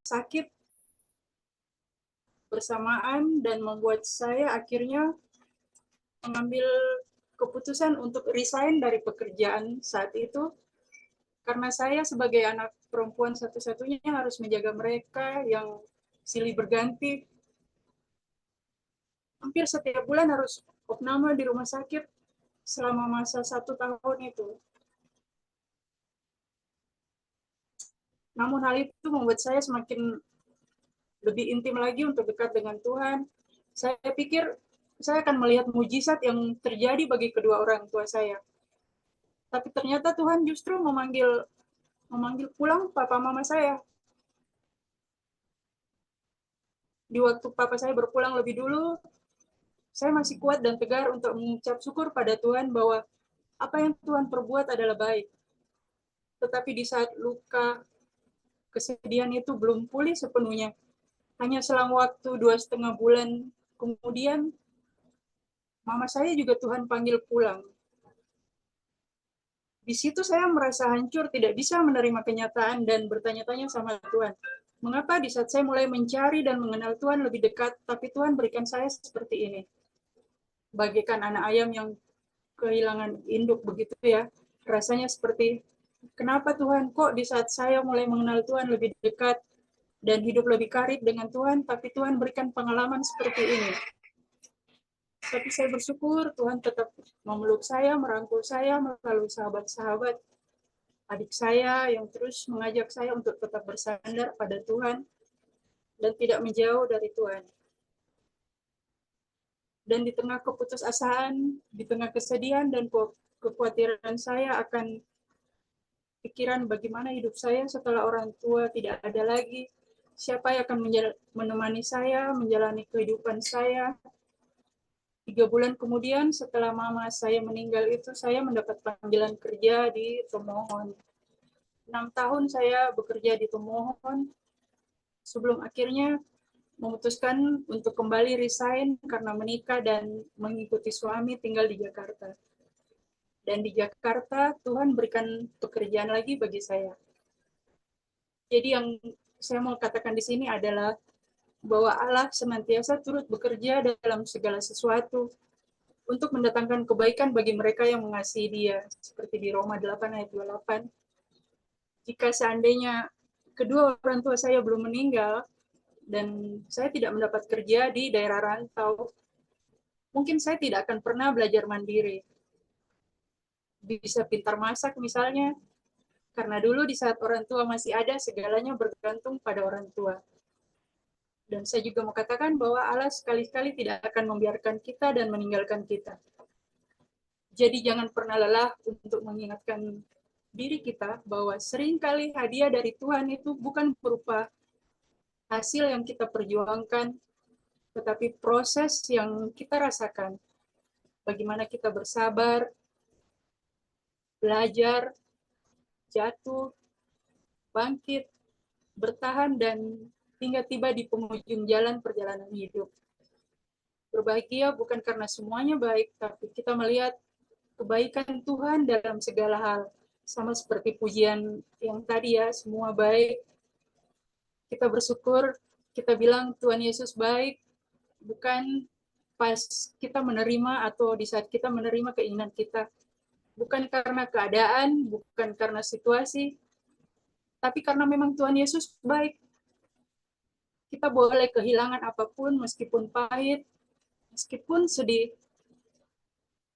sakit bersamaan dan membuat saya akhirnya mengambil keputusan untuk resign dari pekerjaan saat itu karena saya sebagai anak perempuan satu-satunya harus menjaga mereka yang silih berganti. Hampir setiap bulan harus opname di rumah sakit selama masa 1 tahun itu. Namun hal itu membuat saya semakin lebih intim lagi untuk dekat dengan Tuhan. Saya pikir saya akan melihat mujizat yang terjadi bagi kedua orang tua saya. Tapi ternyata Tuhan justru memanggil pulang papa mama saya. Di waktu papa saya berpulang lebih dulu, saya masih kuat dan tegar untuk mengucap syukur pada Tuhan bahwa apa yang Tuhan perbuat adalah baik. Tetapi di saat luka, kesedihan itu belum pulih sepenuhnya. Hanya selang waktu 2,5 bulan kemudian, mama saya juga Tuhan panggil pulang. Di situ saya merasa hancur, tidak bisa menerima kenyataan dan bertanya-tanya sama Tuhan. Mengapa di saat saya mulai mencari dan mengenal Tuhan lebih dekat, tapi Tuhan berikan saya seperti ini? Bagaikan anak ayam yang kehilangan induk begitu ya. Rasanya seperti, kenapa Tuhan kok di saat saya mulai mengenal Tuhan lebih dekat dan hidup lebih karib dengan Tuhan, tapi Tuhan berikan pengalaman seperti ini. Tapi saya bersyukur Tuhan tetap memeluk saya, merangkul saya melalui sahabat-sahabat adik saya yang terus mengajak saya untuk tetap bersandar pada Tuhan dan tidak menjauh dari Tuhan. Dan di tengah keputusasaan, di tengah kesedihan dan kekhawatiran saya akan pikiran bagaimana hidup saya setelah orang tua tidak ada lagi, siapa yang akan menemani saya, menjalani kehidupan saya. 3 bulan kemudian setelah mama saya meninggal itu, saya mendapat panggilan kerja di Tomohon. 6 tahun saya bekerja di Tomohon, sebelum akhirnya memutuskan untuk kembali resign karena menikah dan mengikuti suami tinggal di Jakarta. Dan di Jakarta Tuhan berikan pekerjaan lagi bagi saya. Jadi yang saya mau katakan di sini adalah bahwa Allah senantiasa turut bekerja dalam segala sesuatu untuk mendatangkan kebaikan bagi mereka yang mengasihi Dia, seperti di Roma 8 ayat 28. Jika seandainya kedua orang tua saya belum meninggal dan saya tidak mendapat kerja di daerah rantau, mungkin saya tidak akan pernah belajar mandiri. Bisa pintar masak misalnya, karena dulu di saat orang tua masih ada, segalanya bergantung pada orang tua. Dan saya juga mau katakan bahwa Allah sekali-kali tidak akan membiarkan kita dan meninggalkan kita. Jadi jangan pernah lelah untuk mengingatkan diri kita bahwa seringkali hadiah dari Tuhan itu bukan berupa hasil yang kita perjuangkan, tetapi proses yang kita rasakan. Bagaimana kita bersabar, belajar, jatuh, bangkit, bertahan, dan hingga tiba di penghujung jalan perjalanan hidup. Berbahagia bukan karena semuanya baik, tapi kita melihat kebaikan Tuhan dalam segala hal. Sama seperti pujian yang tadi ya, semua baik. Kita bersyukur, kita bilang Tuhan Yesus baik, bukan pas kita menerima atau di saat kita menerima keinginan kita. Bukan karena keadaan, bukan karena situasi, tapi karena memang Tuhan Yesus baik. Kita boleh kehilangan apapun, meskipun pahit, meskipun sedih,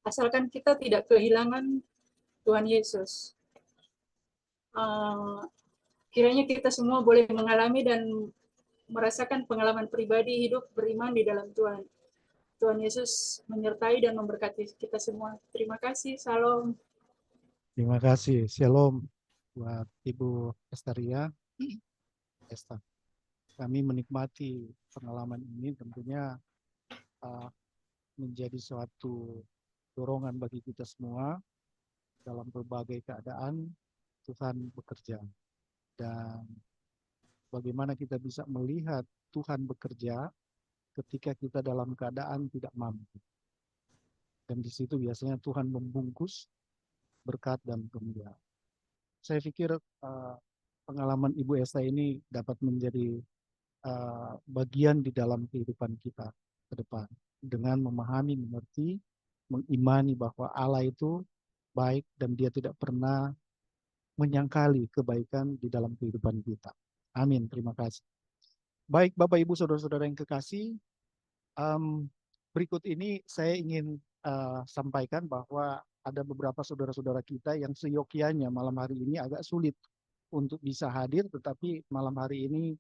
asalkan kita tidak kehilangan Tuhan Yesus. Kiranya kita semua boleh mengalami dan merasakan pengalaman pribadi hidup beriman di dalam Tuhan. Tuhan Yesus menyertai dan memberkati kita semua. Terima kasih. Salam. Terima kasih. Shalom buat Ibu Estaria. Esta. Kami menikmati pengalaman ini, tentunya menjadi suatu dorongan bagi kita semua dalam berbagai keadaan. Tuhan bekerja, dan bagaimana kita bisa melihat Tuhan bekerja ketika kita dalam keadaan tidak mampu. Dan di situ biasanya Tuhan membungkus berkat dan kemuliaan. Saya pikir pengalaman Ibu Esa ini dapat menjadi bagian di dalam kehidupan kita ke depan dengan memahami, mengerti, mengimani bahwa Allah itu baik dan Dia tidak pernah menyangkali kebaikan di dalam kehidupan kita. Amin. Terima kasih. Baik, Bapak, Ibu, saudara-saudara yang kekasih, berikut ini saya ingin sampaikan bahwa ada beberapa saudara-saudara kita yang seyogyanya malam hari ini agak sulit untuk bisa hadir, tetapi malam hari ini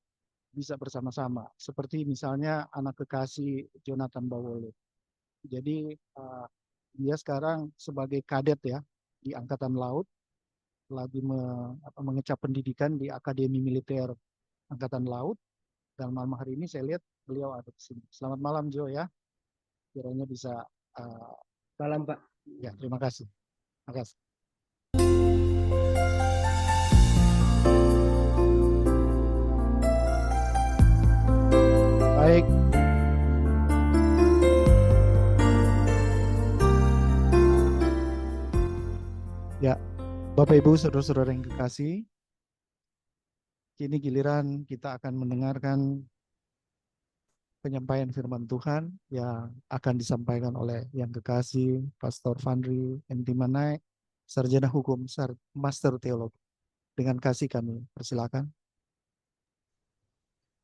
bisa bersama-sama. Seperti misalnya anak kekasih Jonathan Bawole. Jadi dia sekarang sebagai kadet ya di Angkatan Laut, lagi mengecap pendidikan di Akademi Militer Angkatan Laut. Dan malam hari ini saya lihat beliau ada di sini. Selamat malam Jo ya. Kiranya bisa. Malam Pak. Ya, terima kasih. Terima kasih. Baik. Ya, Bapak Ibu, saudara-saudara yang kekasih, kini giliran kita akan mendengarkan penyampaian firman Tuhan yang akan disampaikan oleh yang kekasih Pastor Fandri Entimanai, Sarjana Hukum, Master Teologi. Dengan kasih kami persilakan.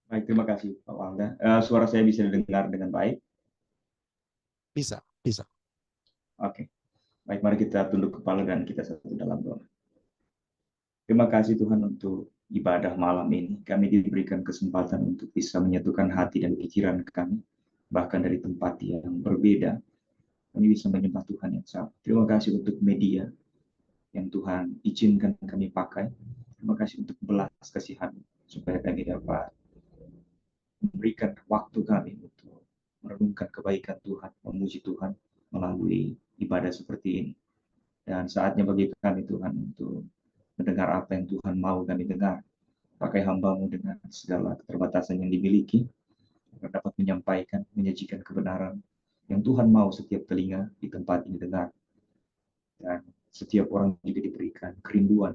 Baik, terima kasih Pak Walda. Suara saya bisa didengar dengan baik? Bisa, bisa. Oke. Baik, mari kita tunduk kepala dan kita satu dalam doa. Terima kasih Tuhan untuk ibadah malam ini. Kami diberikan kesempatan untuk bisa menyatukan hati dan pikiran kami, bahkan dari tempat yang berbeda. Kami bisa menyembah Tuhan yang sama. Terima kasih untuk media yang Tuhan izinkan kami pakai. Terima kasih untuk belas kasihan supaya kami dapat memberikan waktu kami untuk merenungkan kebaikan Tuhan, memuji Tuhan melalui ibadah seperti ini. Dan saatnya bagi kami Tuhan untuk mendengar apa yang Tuhan mau kami dengar. Pakai hamba-Mu dengan segala keterbatasan yang dimiliki, agar dapat menyampaikan, menyajikan kebenaran yang Tuhan mau setiap telinga di tempat ini dengar. Dan setiap orang juga diberikan kerinduan,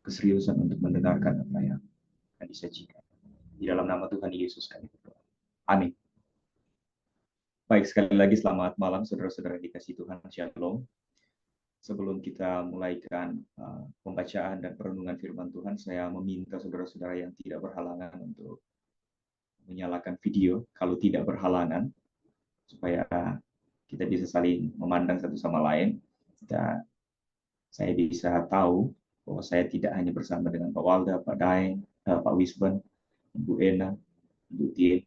keseriusan untuk mendengarkan apa yang akan disajikan. Di dalam nama Tuhan Yesus kami berdoa. Amin. Baik, sekali lagi selamat malam saudara-saudara yang dikasihi Tuhan. Shalom. Sebelum kita mulaikan pembacaan dan perenungan firman Tuhan, saya meminta saudara-saudara yang tidak berhalangan untuk menyalakan video kalau tidak berhalangan, supaya kita bisa saling memandang satu sama lain. Dan saya bisa tahu bahwa saya tidak hanya bersama dengan Pak Walda, Pak Daeng, Pak Wisben, Ibu Ena, Ibu Tien,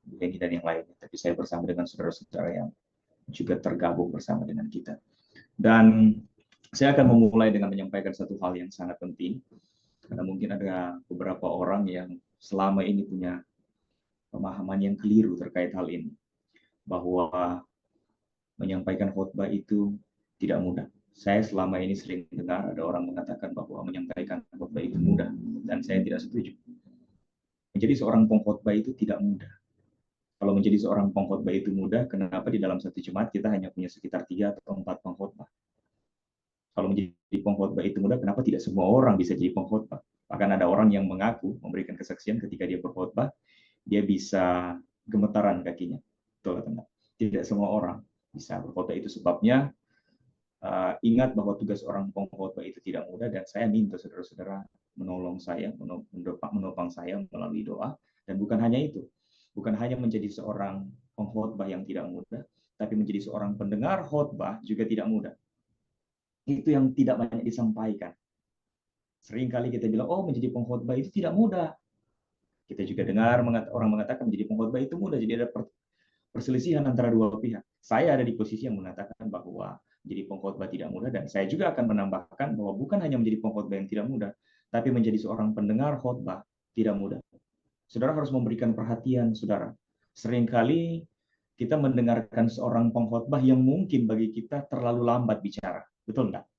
Ibu Eni, dan yang lainnya. Tapi saya bersama dengan saudara-saudara yang juga tergabung bersama dengan kita. Dan saya akan memulai dengan menyampaikan satu hal yang sangat penting, karena mungkin ada beberapa orang yang selama ini punya pemahaman yang keliru terkait hal ini, bahwa menyampaikan khotbah itu tidak mudah. Saya selama ini sering dengar ada orang mengatakan bahwa menyampaikan khotbah itu mudah, dan saya tidak setuju. Menjadi seorang pengkhotbah itu tidak mudah. Kalau menjadi seorang pengkhotbah itu mudah, kenapa di dalam satu jemaat kita hanya punya sekitar 3 atau 4 pengkhotbah? Kalau menjadi pengkhotbah itu mudah, kenapa tidak semua orang bisa jadi pengkhotbah? Bahkan ada orang yang mengaku memberikan kesaksian ketika dia berkhotbah, dia bisa gemetaran kakinya. Betul atau tidak? Tidak semua orang bisa berkhotbah. Itu sebabnya ingat bahwa tugas orang pengkhotbah itu tidak mudah, dan saya minta saudara-saudara menolong saya, menopang saya melalui doa. Dan bukan hanya itu, bukan hanya menjadi seorang pengkhotbah yang tidak mudah, tapi menjadi seorang pendengar khotbah juga tidak mudah. Itu yang tidak banyak disampaikan. Seringkali kita bilang, oh menjadi pengkhotbah itu tidak mudah. Kita juga dengar orang mengatakan menjadi pengkhotbah itu mudah, jadi ada perselisihan antara dua pihak. Saya ada di posisi yang mengatakan bahwa menjadi pengkhotbah tidak mudah, dan saya juga akan menambahkan bahwa bukan hanya menjadi pengkhotbah yang tidak mudah, tapi menjadi seorang pendengar khotbah tidak mudah. Saudara harus memberikan perhatian, saudara. Seringkali kita mendengarkan seorang pengkhotbah yang mungkin bagi kita terlalu lambat bicara. Betul enggak?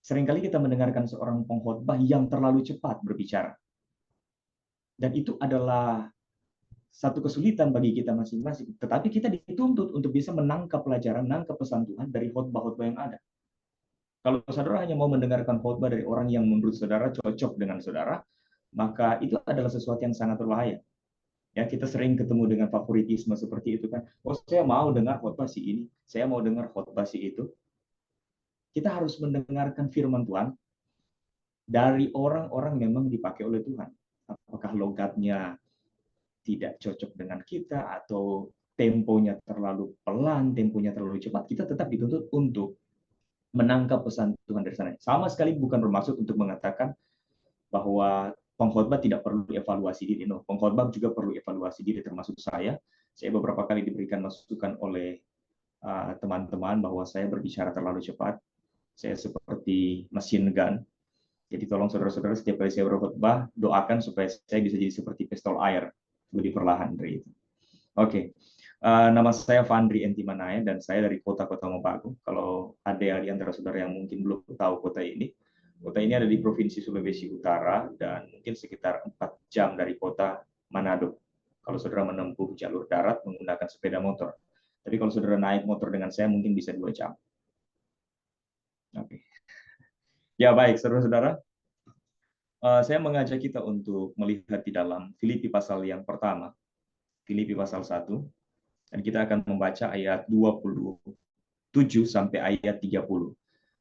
Seringkali kita mendengarkan seorang pengkhotbah yang terlalu cepat berbicara. Dan itu adalah satu kesulitan bagi kita masing-masing. Tetapi kita dituntut untuk bisa menangkap pelajaran, menangkap pesan Tuhan dari khotbah-khotbah yang ada. Kalau saudara hanya mau mendengarkan khotbah dari orang yang menurut saudara cocok dengan saudara, maka itu adalah sesuatu yang sangat berbahaya. Ya, kita sering ketemu dengan favoritisme seperti itu kan. Oh, saya mau dengar khotbah si ini, saya mau dengar khotbah si itu. Kita harus mendengarkan firman Tuhan dari orang-orang memang dipakai oleh Tuhan. Apakah logatnya tidak cocok dengan kita atau temponya terlalu pelan, temponya terlalu cepat, kita tetap dituntut untuk menangkap pesan Tuhan dari sana. Sama sekali bukan bermaksud untuk mengatakan bahwa pengkhotbah tidak perlu evaluasi diri. No, pengkhotbah juga perlu evaluasi diri, termasuk saya. Saya beberapa kali diberikan masukan oleh teman-teman bahwa saya berbicara terlalu cepat. Saya seperti mesin gun. Jadi tolong saudara-saudara setiap kali saya berkhotbah, doakan supaya saya bisa jadi seperti pistol air, lebih perlahan dari itu. Oke. Nama saya Fandri Entimanaya dan saya dari Kota Mobagu. Kalau ada di antara saudara yang mungkin belum tahu kota ini ada di Provinsi Sulawesi Utara dan mungkin sekitar 4 jam dari kota Manado. Kalau saudara menempuh jalur darat menggunakan sepeda motor. Tapi kalau saudara naik motor dengan saya mungkin bisa 2 jam. Oke. Ya baik, saudara-saudara. Saya mengajak kita untuk melihat di dalam Filipi pasal yang pertama. Filipi pasal 1. Dan kita akan membaca ayat 27 sampai ayat 30.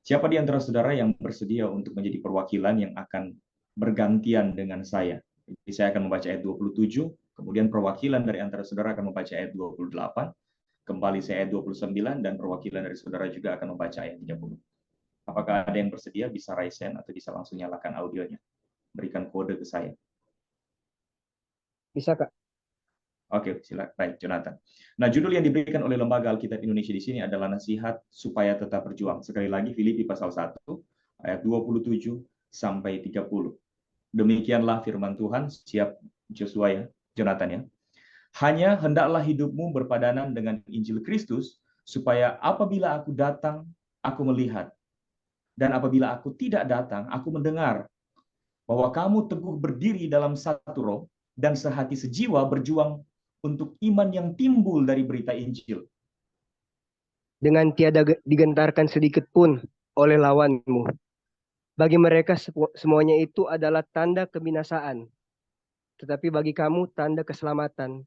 Siapa di antara saudara yang bersedia untuk menjadi perwakilan yang akan bergantian dengan saya? Jadi saya akan membaca ayat 27, kemudian perwakilan dari antara saudara akan membaca ayat 28, kembali saya ayat 29, dan perwakilan dari saudara juga akan membaca ayat 30. Apakah ada yang bersedia? Bisa raise hand atau bisa langsung nyalakan audionya. Berikan kode ke saya. Bisa, Kak? Oke, silakan. Baik, Jonathan. Nah, judul yang diberikan oleh Lembaga Alkitab Indonesia di sini adalah Nasihat Supaya Tetap Berjuang. Sekali lagi, Filipi pasal 1, ayat 27 sampai 30. Demikianlah firman Tuhan. Siap, Joshua ya, Jonathan ya. Hanya hendaklah hidupmu berpadanan dengan Injil Kristus, supaya apabila aku datang, aku melihat. Dan apabila aku tidak datang, aku mendengar bahwa kamu teguh berdiri dalam satu roh, dan sehati sejiwa berjuang untuk iman yang timbul dari berita Injil. Dengan tiada digentarkan sedikit pun oleh lawanmu. Bagi mereka semuanya itu adalah tanda kebinasaan. Tetapi bagi kamu tanda keselamatan.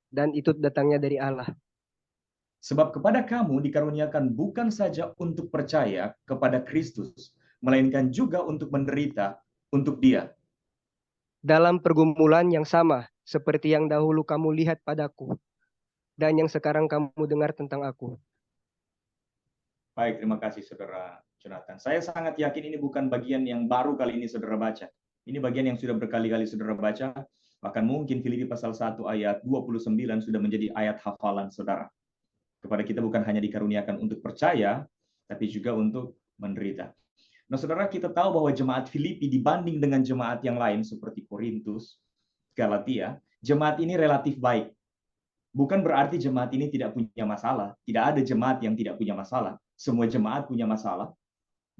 Dan itu datangnya dari Allah. Sebab kepada kamu dikaruniakan bukan saja untuk percaya kepada Kristus, melainkan juga untuk menderita untuk Dia. Dalam pergumulan yang sama seperti yang dahulu kamu lihat padaku. Dan yang sekarang kamu dengar tentang aku. Baik, terima kasih Saudara Jonathan. Saya sangat yakin ini bukan bagian yang baru kali ini Saudara baca. Ini bagian yang sudah berkali-kali Saudara baca. Bahkan mungkin Filipi pasal 1 ayat 29 sudah menjadi ayat hafalan Saudara. Kepada kita bukan hanya dikaruniakan untuk percaya, tapi juga untuk menderita. Nah, saudara, kita tahu bahwa jemaat Filipi dibanding dengan jemaat yang lain seperti Korintus, Galatia, jemaat ini relatif baik. Bukan berarti jemaat ini tidak punya masalah. Tidak ada jemaat yang tidak punya masalah. Semua jemaat punya masalah,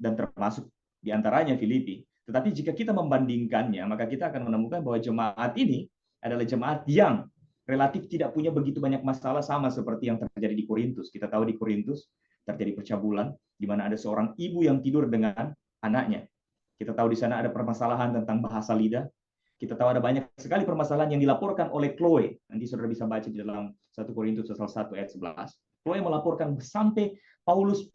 dan termasuk diantaranya Filipi. Tetapi jika kita membandingkannya, maka kita akan menemukan bahwa jemaat ini adalah jemaat yang relatif tidak punya begitu banyak masalah, sama seperti yang terjadi di Korintus. Kita tahu di Korintus terjadi percabulan, di mana ada seorang ibu yang tidur dengan anaknya. Kita tahu di sana ada permasalahan tentang bahasa lidah. Kita tahu ada banyak sekali permasalahan yang dilaporkan oleh Chloe. Nanti saudara bisa baca di dalam 1 Korintus pasal 1 ayat 11. Chloe melaporkan sampai Paulus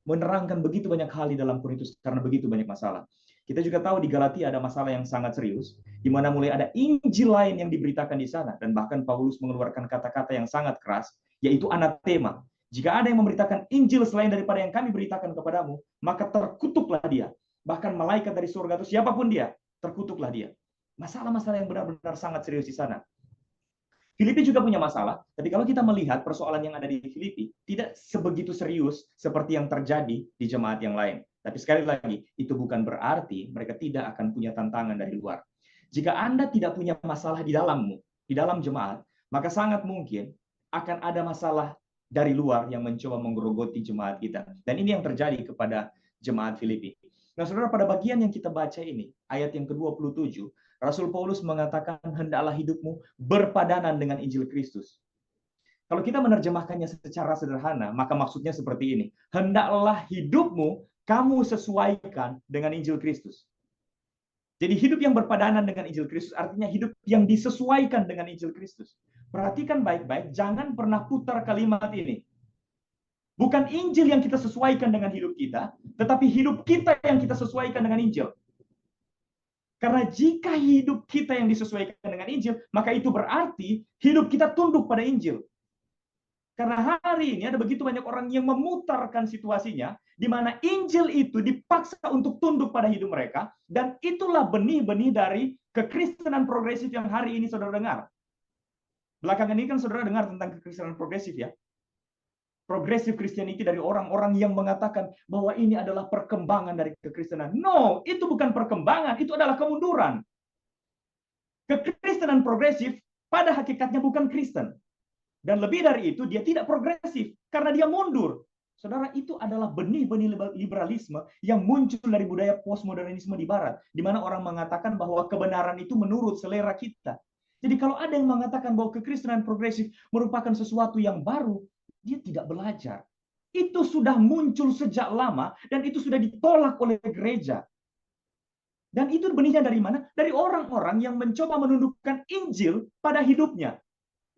menerangkan begitu banyak hal di dalam Korintus karena begitu banyak masalah. Kita juga tahu di Galatia ada masalah yang sangat serius, di mana mulai ada Injil lain yang diberitakan di sana, dan bahkan Paulus mengeluarkan kata-kata yang sangat keras, yaitu anatema. Jika ada yang memberitakan Injil selain daripada yang kami beritakan kepadamu, maka terkutuklah dia. Bahkan malaikat dari surga itu siapapun dia, terkutuklah dia. Masalah-masalah yang benar-benar sangat serius di sana. Filipi juga punya masalah, tapi kalau kita melihat persoalan yang ada di Filipi, tidak sebegitu serius seperti yang terjadi di jemaat yang lain. Tapi sekali lagi, itu bukan berarti mereka tidak akan punya tantangan dari luar. Jika Anda tidak punya masalah di dalammu, di dalam jemaat, maka sangat mungkin akan ada masalah dari luar yang mencoba menggerogoti jemaat kita. Dan ini yang terjadi kepada jemaat Filipi. Nah, saudara, pada bagian yang kita baca ini, ayat yang ke-27, Rasul Paulus mengatakan, hendaklah hidupmu berpadanan dengan Injil Kristus. Kalau kita menerjemahkannya secara sederhana, maka maksudnya seperti ini. Hendaklah hidupmu kamu sesuaikan dengan Injil Kristus. Jadi hidup yang berpadanan dengan Injil Kristus artinya hidup yang disesuaikan dengan Injil Kristus. Perhatikan baik-baik, jangan pernah putar kalimat ini. Bukan Injil yang kita sesuaikan dengan hidup kita, tetapi hidup kita yang kita sesuaikan dengan Injil. Karena jika hidup kita yang disesuaikan dengan Injil, maka itu berarti hidup kita tunduk pada Injil. Karena hari ini ada begitu banyak orang yang memutarkan situasinya, di mana Injil itu dipaksa untuk tunduk pada hidup mereka, dan itulah benih-benih dari kekristenan progresif yang hari ini saudara dengar. Belakangan ini kan saudara dengar tentang kekristenan progresif ya. Progressive Christianity dari orang-orang yang mengatakan bahwa ini adalah perkembangan dari kekristenan. No, itu bukan perkembangan, itu adalah kemunduran. Kekristenan progresif pada hakikatnya bukan Kristen. Dan lebih dari itu, dia tidak progresif karena dia mundur. Saudara, itu adalah benih-benih liberalisme yang muncul dari budaya postmodernisme di barat, di mana orang mengatakan bahwa kebenaran itu menurut selera kita. Jadi kalau ada yang mengatakan bahwa kekristenan progresif merupakan sesuatu yang baru, dia tidak belajar. Itu sudah muncul sejak lama dan itu sudah ditolak oleh gereja. Dan itu benihnya dari mana? Dari orang-orang yang mencoba menundukkan Injil pada hidupnya.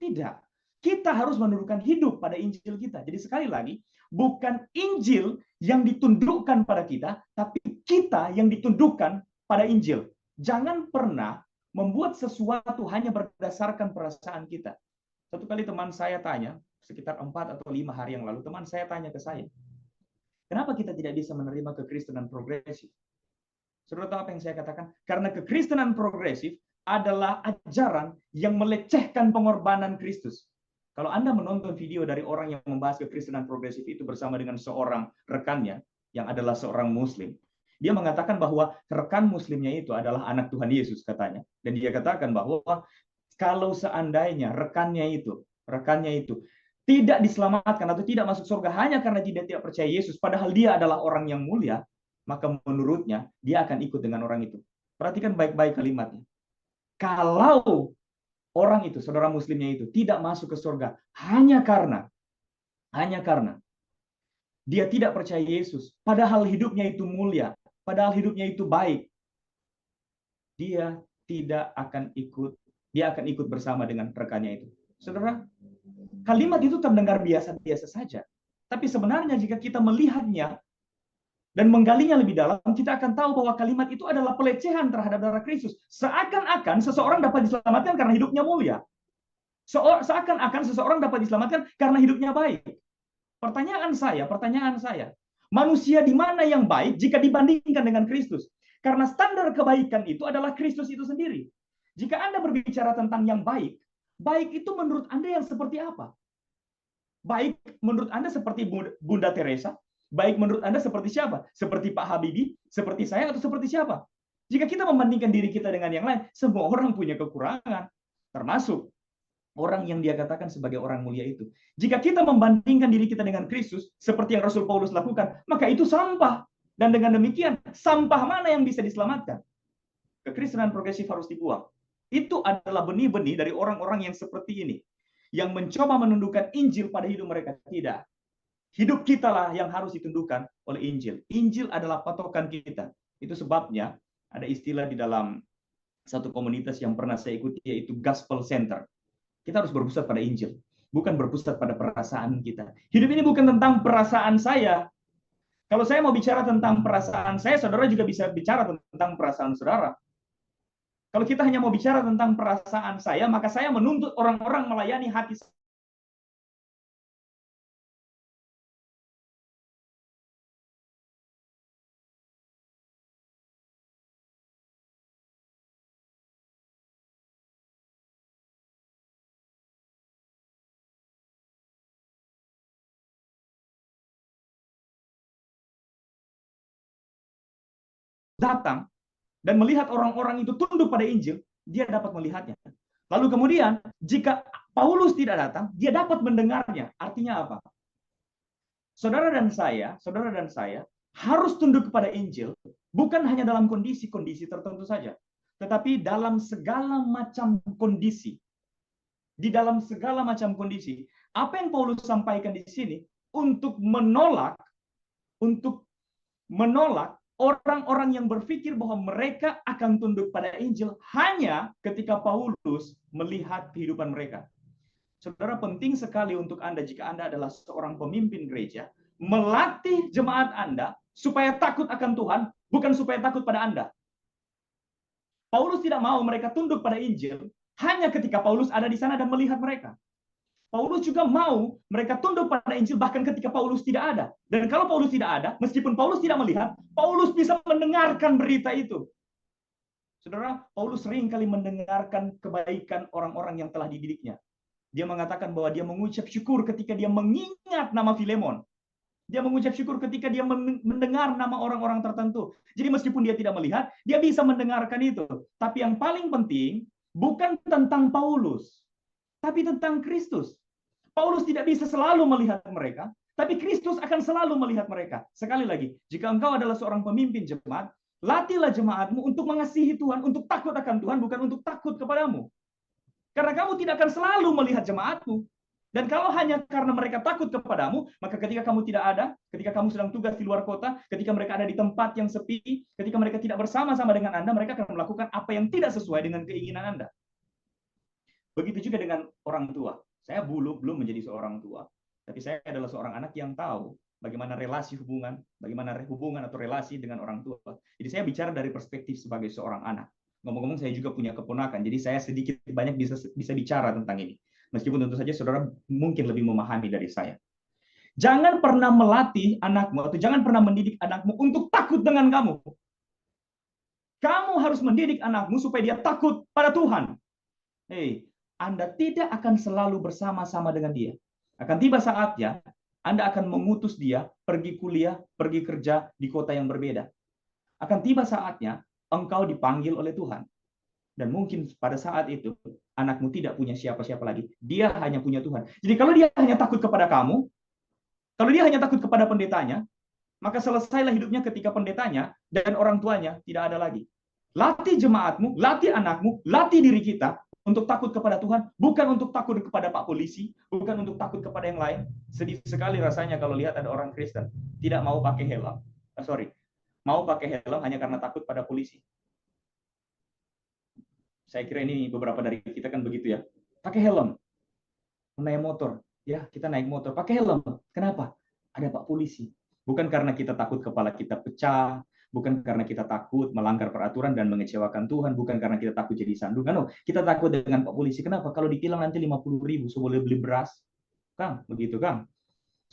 Tidak. Kita harus menundukkan hidup pada Injil kita. Jadi sekali lagi, bukan Injil yang ditundukkan pada kita, tapi kita yang ditundukkan pada Injil. Jangan pernah membuat sesuatu hanya berdasarkan perasaan kita. Satu kali teman saya tanya, sekitar 4 atau 5 hari yang lalu, teman saya tanya ke saya, kenapa kita tidak bisa menerima kekristenan progresif? Saudara tahu apa yang saya katakan? Karena kekristenan progresif adalah ajaran yang melecehkan pengorbanan Kristus. Kalau Anda menonton video dari orang yang membahas kekristenan progresif itu bersama dengan seorang rekannya, yang adalah seorang Muslim, dia mengatakan bahwa rekan Muslimnya itu adalah anak Tuhan Yesus katanya. Dan dia katakan bahwa kalau seandainya rekannya itu tidak diselamatkan atau tidak masuk surga hanya karena dia tidak percaya Yesus, padahal dia adalah orang yang mulia, maka menurutnya dia akan ikut dengan orang itu. Perhatikan baik-baik kalimatnya. Kalau orang itu, saudara Muslimnya itu, tidak masuk ke surga hanya karena dia tidak percaya Yesus, padahal hidupnya itu mulia, padahal hidupnya itu baik, dia akan ikut bersama dengan rekannya itu. Saudara, kalimat itu terdengar biasa-biasa saja. Tapi sebenarnya jika kita melihatnya dan menggalinya lebih dalam, kita akan tahu bahwa kalimat itu adalah pelecehan terhadap darah Kristus. Seakan-akan seseorang dapat diselamatkan karena hidupnya mulia. Seakan-akan seseorang dapat diselamatkan karena hidupnya baik. Pertanyaan saya, manusia di mana yang baik jika dibandingkan dengan Kristus? Karena standar kebaikan itu adalah Kristus itu sendiri. Jika Anda berbicara tentang yang baik, baik itu menurut Anda yang seperti apa? Baik menurut Anda seperti Bunda Teresa? Baik menurut Anda seperti siapa? Seperti Pak Habibie? Seperti saya atau seperti siapa? Jika kita membandingkan diri kita dengan yang lain, semua orang punya kekurangan. Termasuk orang yang dia katakan sebagai orang mulia itu. Jika kita membandingkan diri kita dengan Kristus, seperti yang Rasul Paulus lakukan, maka itu sampah. Dan dengan demikian, sampah mana yang bisa diselamatkan? Kekristenan progresif harus dibuang. Itu adalah benih-benih dari orang-orang yang seperti ini, yang mencoba menundukkan Injil pada hidup mereka. Tidak. Hidup kita lah yang harus ditundukkan oleh Injil. Injil adalah patokan kita. Itu sebabnya ada istilah di dalam satu komunitas yang pernah saya ikuti, yaitu Gospel Center. Kita harus berpusat pada Injil, bukan berpusat pada perasaan kita. Hidup ini bukan tentang perasaan saya. Kalau saya mau bicara tentang perasaan saya, saudara juga bisa bicara tentang perasaan saudara. Kalau kita hanya mau bicara tentang perasaan saya, maka saya menuntut orang-orang melayani hati saya. Datang dan melihat orang-orang itu tunduk pada Injil, dia dapat melihatnya. Lalu kemudian, jika Paulus tidak datang, dia dapat mendengarnya. Artinya apa? Saudara dan saya harus tunduk kepada Injil, bukan hanya dalam kondisi-kondisi tertentu saja, tetapi dalam segala macam kondisi. Di dalam segala macam kondisi. Apa yang Paulus sampaikan di sini untuk menolak, untuk menolak orang-orang yang berpikir bahwa mereka akan tunduk pada Injil hanya ketika Paulus melihat kehidupan mereka. Saudara, penting sekali untuk Anda jika Anda adalah seorang pemimpin gereja, melatih jemaat Anda supaya takut akan Tuhan, bukan supaya takut pada Anda. Paulus tidak mau mereka tunduk pada Injil hanya ketika Paulus ada di sana dan melihat mereka. Paulus juga mau mereka tunduk pada Injil bahkan ketika Paulus tidak ada. Dan kalau Paulus tidak ada, meskipun Paulus tidak melihat, Paulus bisa mendengarkan berita itu. Saudara, Paulus sering kali mendengarkan kebaikan orang-orang yang telah dididiknya. Dia mengatakan bahwa dia mengucap syukur ketika dia mengingat nama Filemon. Dia mengucap syukur ketika dia mendengar nama orang-orang tertentu. Jadi meskipun dia tidak melihat, dia bisa mendengarkan itu. Tapi yang paling penting, bukan tentang Paulus, tapi tentang Kristus. Paulus tidak bisa selalu melihat mereka, tapi Kristus akan selalu melihat mereka. Sekali lagi, jika engkau adalah seorang pemimpin jemaat, latihlah jemaatmu untuk mengasihi Tuhan, untuk takut akan Tuhan, bukan untuk takut kepadamu. Karena kamu tidak akan selalu melihat jemaatmu. Dan kalau hanya karena mereka takut kepadamu, maka ketika kamu tidak ada, ketika kamu sedang tugas di luar kota, ketika mereka ada di tempat yang sepi, ketika mereka tidak bersama-sama dengan Anda, mereka akan melakukan apa yang tidak sesuai dengan keinginan Anda. Begitu juga dengan orang tua. Saya belum menjadi seorang tua, tapi saya adalah seorang anak yang tahu bagaimana relasi hubungan, bagaimana hubungan atau relasi dengan orang tua. Jadi saya bicara dari perspektif sebagai seorang anak. Ngomong-ngomong, saya juga punya keponakan, jadi saya sedikit banyak bisa bicara tentang ini. Meskipun tentu saja saudara mungkin lebih memahami dari saya. Jangan pernah melatih anakmu atau jangan pernah mendidik anakmu untuk takut dengan kamu. Kamu harus mendidik anakmu supaya dia takut pada Tuhan. Hei, Anda tidak akan selalu bersama-sama dengan dia. Akan tiba saatnya, Anda akan mengutus dia pergi kuliah, pergi kerja di kota yang berbeda. Akan tiba saatnya, engkau dipanggil oleh Tuhan. Dan mungkin pada saat itu, anakmu tidak punya siapa-siapa lagi. Dia hanya punya Tuhan. Jadi kalau dia hanya takut kepada kamu, kalau dia hanya takut kepada pendetanya, maka selesailah hidupnya ketika pendetanya dan orang tuanya tidak ada lagi. Latih jemaatmu, latih anakmu, latih diri kita untuk takut kepada Tuhan, bukan untuk takut kepada Pak Polisi, bukan untuk takut kepada yang lain. Sedih sekali rasanya kalau lihat ada orang Kristen tidak mau pakai helm. Mau pakai helm hanya karena takut pada polisi. Saya kira ini beberapa dari kita kan begitu ya. Pakai helm. Naik motor. Ya, kita naik motor. Pakai helm. Kenapa? Ada Pak Polisi. Bukan karena kita takut kepala kita pecah. Bukan karena kita takut melanggar peraturan dan mengecewakan Tuhan. Bukan karena kita takut jadi sandungan. No, kita takut dengan Pak Polisi. Kenapa? Kalau ditilang nanti 50.000, so boleh beli beras. Kang, begitu Kang.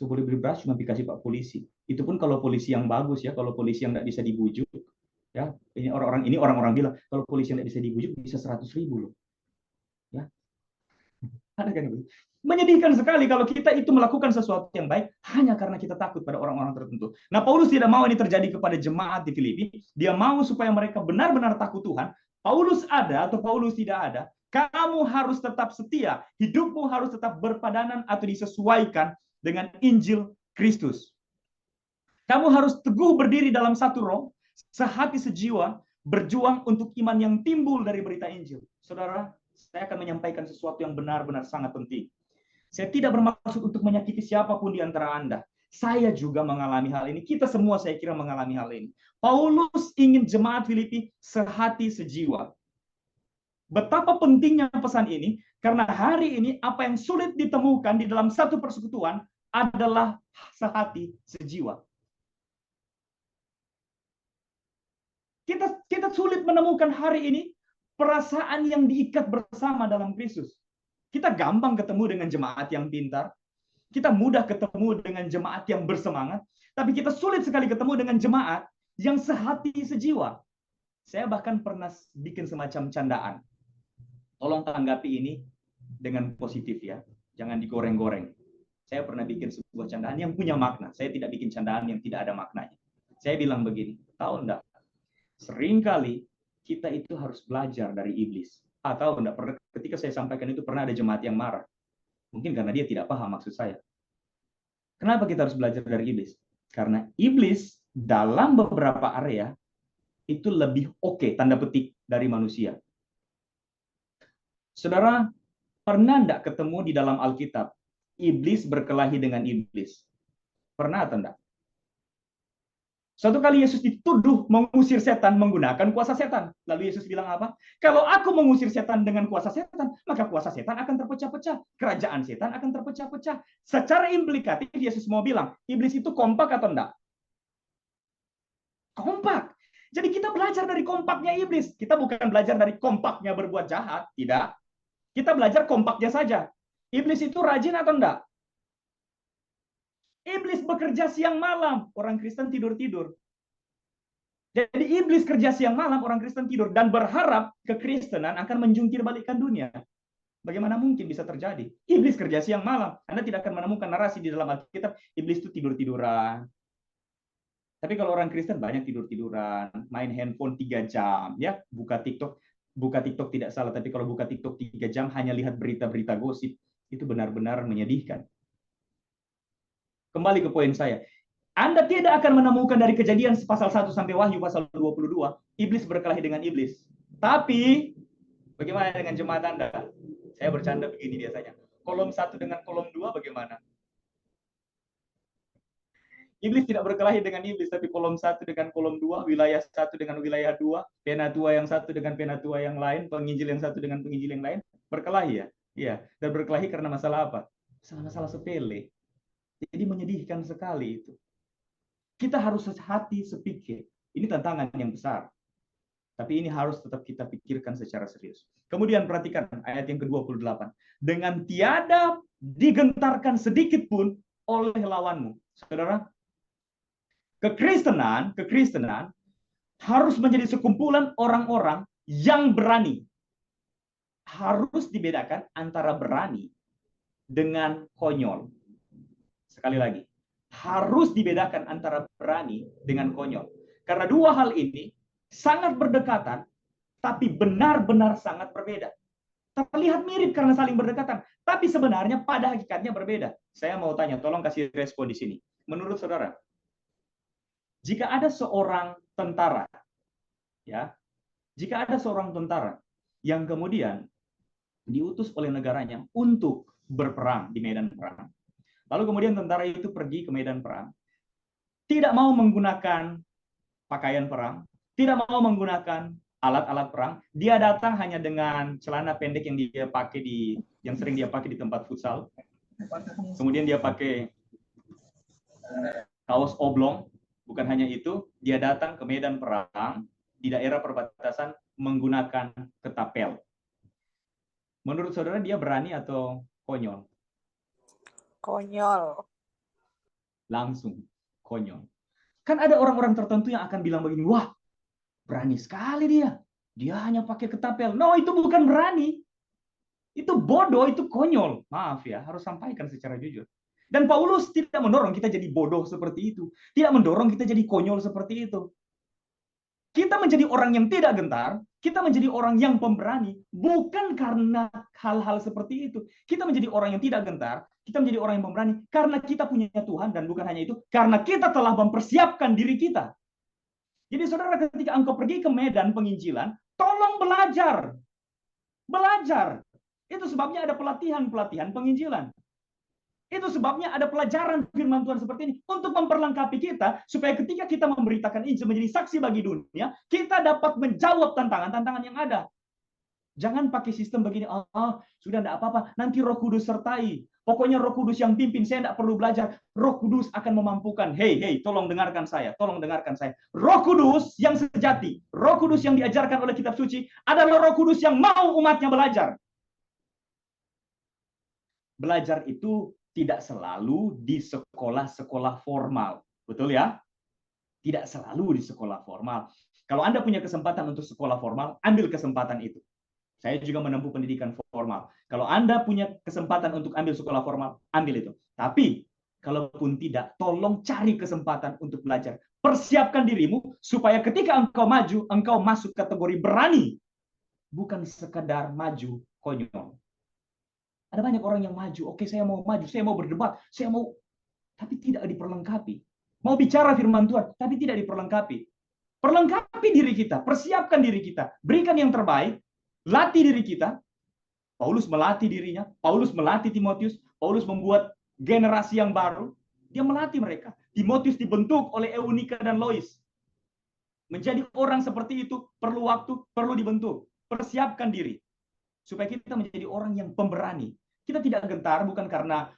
So boleh beli beras cuma dikasih Pak Polisi. Itu pun kalau polisi yang bagus ya. Kalau polisi yang tidak bisa dibujuk. Ya, ini orang-orang bilang kalau polisi yang tidak bisa dibujuk bisa 100.000 loh. Ya, ada kan itu? Menyedihkan sekali kalau kita itu melakukan sesuatu yang baik hanya karena kita takut pada orang-orang tertentu. Nah, Paulus tidak mau ini terjadi kepada jemaat di Filipi. Dia mau supaya mereka benar-benar takut Tuhan. Paulus ada atau Paulus tidak ada, kamu harus tetap setia. Hidupmu harus tetap berpadanan atau disesuaikan dengan Injil Kristus. Kamu harus teguh berdiri dalam satu roh, sehati sejiwa, berjuang untuk iman yang timbul dari berita Injil. Saudara, saya akan menyampaikan sesuatu yang benar-benar sangat penting. Saya tidak bermaksud untuk menyakiti siapapun di antara Anda. Saya juga mengalami hal ini. Kita semua saya kira mengalami hal ini. Paulus ingin jemaat Filipi sehati sejiwa. Betapa pentingnya pesan ini, karena hari ini apa yang sulit ditemukan di dalam satu persekutuan adalah sehati sejiwa. Kita sulit menemukan hari ini perasaan yang diikat bersama dalam Kristus. Kita gampang ketemu dengan jemaat yang pintar. Kita mudah ketemu dengan jemaat yang bersemangat. Tapi kita sulit sekali ketemu dengan jemaat yang sehati sejiwa. Saya bahkan pernah bikin semacam candaan. Tolong tanggapi ini dengan positif ya. Jangan digoreng-goreng. Saya pernah bikin sebuah candaan yang punya makna. Saya tidak bikin candaan yang tidak ada maknanya. Saya bilang begini, tahu enggak? Seringkali kita itu harus belajar dari iblis. Atau enggak, ketika saya sampaikan itu pernah ada jemaat yang marah. Mungkin karena dia tidak paham maksud saya. Kenapa kita harus belajar dari iblis? Karena iblis dalam beberapa area itu lebih oke, tanda petik, dari manusia. Saudara, pernah enggak ketemu di dalam Alkitab iblis berkelahi dengan iblis? Pernah atau enggak? Suatu kali Yesus dituduh mengusir setan menggunakan kuasa setan. Lalu Yesus bilang apa? Kalau aku mengusir setan dengan kuasa setan, maka kuasa setan akan terpecah-pecah. Kerajaan setan akan terpecah-pecah. Secara implikatif Yesus mau bilang, iblis itu kompak atau enggak? Kompak. Jadi kita belajar dari kompaknya iblis. Kita bukan belajar dari kompaknya berbuat jahat. Tidak. Kita belajar kompaknya saja. Iblis itu rajin atau enggak? Iblis bekerja siang malam, orang Kristen tidur-tidur. Jadi iblis kerja siang malam, orang Kristen tidur dan berharap kekristenan akan menjungkir balikkan dunia. Bagaimana mungkin bisa terjadi? Iblis kerja siang malam. Anda tidak akan menemukan narasi di dalam Alkitab iblis itu tidur-tiduran. Tapi kalau orang Kristen banyak tidur-tiduran, main handphone 3 jam, ya, buka TikTok tidak salah, tapi kalau buka TikTok 3 jam hanya lihat berita-berita gosip, itu benar-benar menyedihkan. Kembali ke poin saya. Anda tidak akan menemukan dari Kejadian pasal 1 sampai Wahyu pasal 22, iblis berkelahi dengan iblis. Tapi, bagaimana dengan jemaat Anda? Saya bercanda begini biasanya. Kolom 1 dengan kolom 2 bagaimana? Iblis tidak berkelahi dengan iblis, tapi kolom 1 dengan kolom 2, wilayah 1 dengan wilayah 2, penatua yang satu dengan penatua yang lain, penginjil yang satu dengan penginjil yang lain, berkelahi ya? Iya, dan berkelahi karena masalah apa? Masalah sepele. Jadi menyedihkan sekali itu. Kita harus hati sepikir. Ini tantangan yang besar. Tapi ini harus tetap kita pikirkan secara serius. Kemudian perhatikan ayat yang ke-28. Dengan tiada digentarkan sedikit pun oleh lawanmu. Saudara, kekristenan harus menjadi sekumpulan orang-orang yang berani. Harus dibedakan antara berani dengan konyol. Sekali lagi, harus dibedakan antara berani dengan konyol. Karena dua hal ini sangat berdekatan, tapi benar-benar sangat berbeda. Terlihat mirip karena saling berdekatan, tapi sebenarnya pada hakikatnya berbeda. Saya mau tanya, tolong kasih respon di sini. Menurut saudara, jika ada seorang tentara, ya, jika ada seorang tentara yang kemudian diutus oleh negaranya untuk berperang di medan perang, lalu kemudian tentara itu pergi ke medan perang, tidak mau menggunakan pakaian perang, tidak mau menggunakan alat-alat perang, dia datang hanya dengan celana pendek yang sering dia pakai di tempat futsal. Kemudian dia pakai kaos oblong, bukan hanya itu, dia datang ke medan perang di daerah perbatasan menggunakan ketapel. Menurut saudara dia berani atau konyol? Konyol. Langsung konyol. Kan ada orang-orang tertentu yang akan bilang begini, wah berani sekali dia. Dia hanya pakai ketapel. No, itu bukan berani. Itu bodoh, itu konyol. Maaf ya, harus sampaikan secara jujur. Dan Paulus tidak mendorong kita jadi bodoh seperti itu. Tidak mendorong kita jadi konyol seperti itu. Kita menjadi orang yang tidak gentar, kita menjadi orang yang pemberani, bukan karena hal-hal seperti itu. Kita menjadi orang yang tidak gentar, kita menjadi orang yang pemberani, karena kita punya Tuhan, dan bukan hanya itu, karena kita telah mempersiapkan diri kita. Jadi saudara, ketika engkau pergi ke medan penginjilan, tolong belajar. Belajar. Itu sebabnya ada pelatihan-pelatihan penginjilan. Itu sebabnya ada pelajaran firman Tuhan seperti ini untuk memperlengkapi kita supaya ketika kita memberitakan Injil menjadi saksi bagi dunia, kita dapat menjawab tantangan-tantangan yang ada. Jangan pakai sistem begini, sudah tidak apa-apa, nanti Roh Kudus sertai. Pokoknya Roh Kudus yang pimpin, saya tidak perlu belajar. Roh Kudus akan memampukan. Hei, tolong dengarkan saya, tolong dengarkan saya. Roh Kudus yang sejati, Roh Kudus yang diajarkan oleh kitab suci adalah Roh Kudus yang mau umatnya belajar. Belajar itu tidak selalu di sekolah-sekolah formal. Betul ya? Tidak selalu di sekolah formal. Kalau Anda punya kesempatan untuk sekolah formal, ambil kesempatan itu. Saya juga menempuh pendidikan formal. Kalau Anda punya kesempatan untuk ambil sekolah formal, ambil itu. Tapi, kalaupun tidak, tolong cari kesempatan untuk belajar. Persiapkan dirimu, supaya ketika engkau maju, engkau masuk kategori berani. Bukan sekadar maju konyol. Ada banyak orang yang maju, oke saya mau maju, saya mau berdebat, saya mau, tapi tidak diperlengkapi. Mau bicara firman Tuhan, tapi tidak diperlengkapi. Perlengkapi diri kita, persiapkan diri kita, berikan yang terbaik, latih diri kita. Paulus melatih dirinya, Paulus melatih Timotius, Paulus membuat generasi yang baru, dia melatih mereka. Timotius dibentuk oleh Eunika dan Lois. Menjadi orang seperti itu perlu waktu, perlu dibentuk. Persiapkan diri supaya kita menjadi orang yang pemberani. Kita tidak gentar bukan karena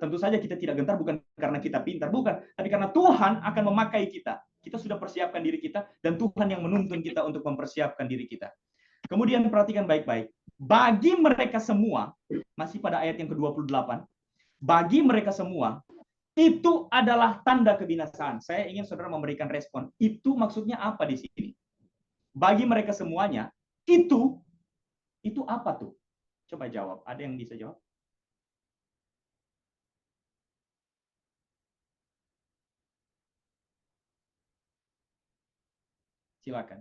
tentu saja kita tidak gentar bukan karena kita pintar, bukan, tapi karena Tuhan akan memakai kita. Kita sudah persiapkan diri kita dan Tuhan yang menuntun kita untuk mempersiapkan diri kita. Kemudian perhatikan baik-baik. Bagi mereka semua, masih pada ayat yang ke-28, bagi mereka semua itu adalah tanda kebinasaan. Saya ingin saudara memberikan respon. Itu maksudnya apa di sini? Bagi mereka semuanya, itu apa tuh? Coba jawab. Ada yang bisa jawab? Silakan.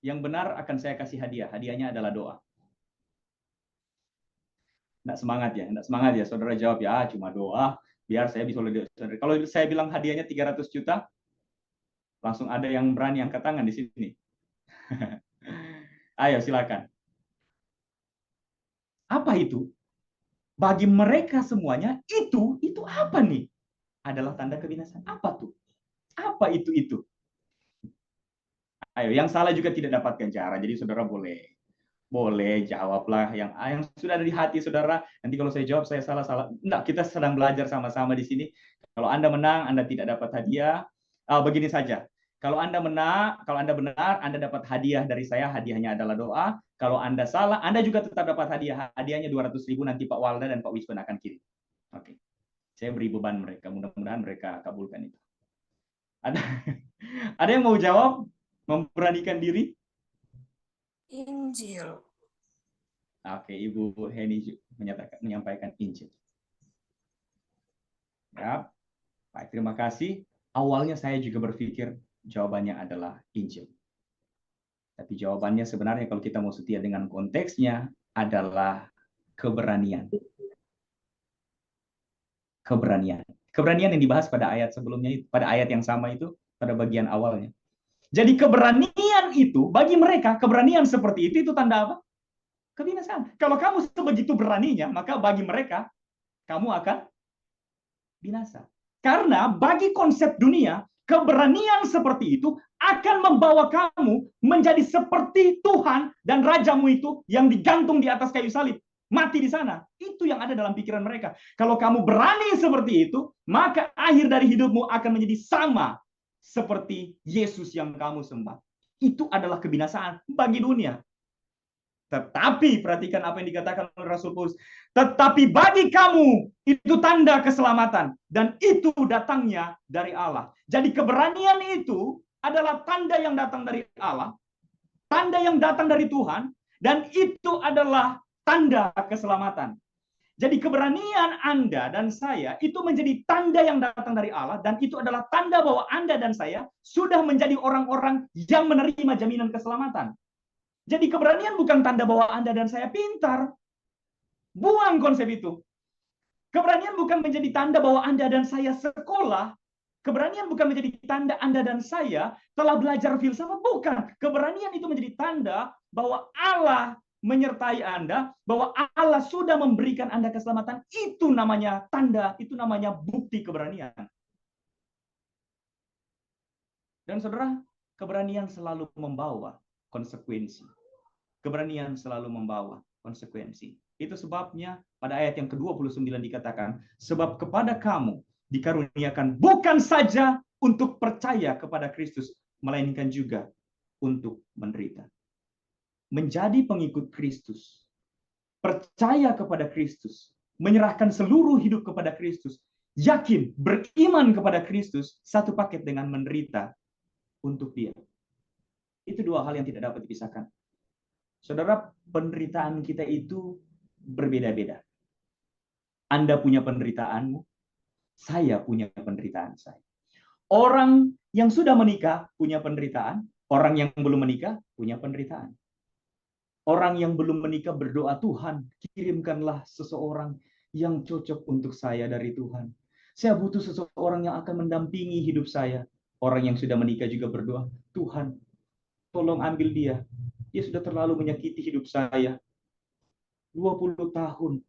Yang benar akan saya kasih hadiah. Hadiahnya adalah doa. Nggak semangat ya, nggak semangat ya. Saudara jawab ya, cuma doa. Biar saya bisa lebih. Kalau saya bilang hadiahnya 300 juta, langsung ada yang berani angkat tangan di sini. Ayo silakan. Apa itu? Bagi mereka semuanya itu apa nih? Adalah tanda kebinasaan. Apa tuh? Apa itu? Ayo, yang salah juga tidak dapat ganjaran. Jadi saudara boleh jawablah yang sudah ada di hati saudara. Nanti kalau saya jawab saya salah. Enggak, kita sedang belajar sama-sama di sini. Kalau Anda menang, Anda tidak dapat hadiah. Begini saja. Kalau Anda benar, Anda dapat hadiah dari saya. Hadiahnya adalah doa. Kalau Anda salah, Anda juga tetap dapat hadiah. Hadiahnya 200.000 nanti Pak Walda dan Pak Wisman akan kirim. Oke. Saya beri beban mereka. Mudah-mudahan mereka kabulkan itu. Ada yang mau jawab? Memberanikan diri? Injil. Oke, Ibu Heni menyampaikan Injil. Ya, baik, terima kasih. Awalnya saya juga berpikir jawabannya adalah Injil. Tapi jawabannya sebenarnya kalau kita mau setia dengan konteksnya adalah keberanian. Keberanian yang dibahas pada ayat sebelumnya, pada ayat yang sama itu, pada bagian awalnya. Jadi keberanian itu, bagi mereka, keberanian seperti itu tanda apa? Kebinasaan. Kalau kamu sebegitu beraninya, maka bagi mereka, kamu akan binasa. Karena bagi konsep dunia, keberanian seperti itu akan membawa kamu menjadi seperti Tuhan dan Rajamu itu yang digantung di atas kayu salib. Mati di sana. Itu yang ada dalam pikiran mereka. Kalau kamu berani seperti itu, maka akhir dari hidupmu akan menjadi sama seperti Yesus yang kamu sembah. Itu adalah kebinasaan bagi dunia. Tetapi perhatikan apa yang dikatakan oleh Rasul Paulus. Tetapi bagi kamu itu tanda keselamatan dan itu datangnya dari Allah. Jadi keberanian itu adalah tanda yang datang dari Allah, tanda yang datang dari Tuhan, dan itu adalah tanda keselamatan. Jadi keberanian Anda dan saya itu menjadi tanda yang datang dari Allah dan itu adalah tanda bahwa Anda dan saya sudah menjadi orang-orang yang menerima jaminan keselamatan. Jadi keberanian bukan tanda bahwa Anda dan saya pintar. Buang konsep itu. Keberanian bukan menjadi tanda bahwa Anda dan saya sekolah. Keberanian bukan menjadi tanda Anda dan saya telah belajar filsafat. Bukan. Keberanian itu menjadi tanda bahwa Allah menyertai Anda, bahwa Allah sudah memberikan Anda keselamatan. Itu namanya tanda, itu namanya bukti keberanian. Dan saudara, keberanian selalu membawa konsekuensi. Keberanian selalu membawa konsekuensi. Itu sebabnya pada ayat yang ke-29 dikatakan, sebab kepada kamu dikaruniakan bukan saja untuk percaya kepada Kristus, melainkan juga untuk menderita. Menjadi pengikut Kristus, percaya kepada Kristus, menyerahkan seluruh hidup kepada Kristus, yakin, beriman kepada Kristus, satu paket dengan menderita untuk Dia. Itu dua hal yang tidak dapat dipisahkan. Saudara, penderitaan kita itu berbeda-beda. Anda punya penderitaanmu, saya punya penderitaan saya. Orang yang sudah menikah punya penderitaan, orang yang belum menikah punya penderitaan. Orang yang belum menikah berdoa, Tuhan, kirimkanlah seseorang yang cocok untuk saya dari Tuhan. Saya butuh seseorang yang akan mendampingi hidup saya. Orang yang sudah menikah juga berdoa, Tuhan, tolong ambil dia. Dia sudah terlalu menyakiti hidup saya. 20 tahun.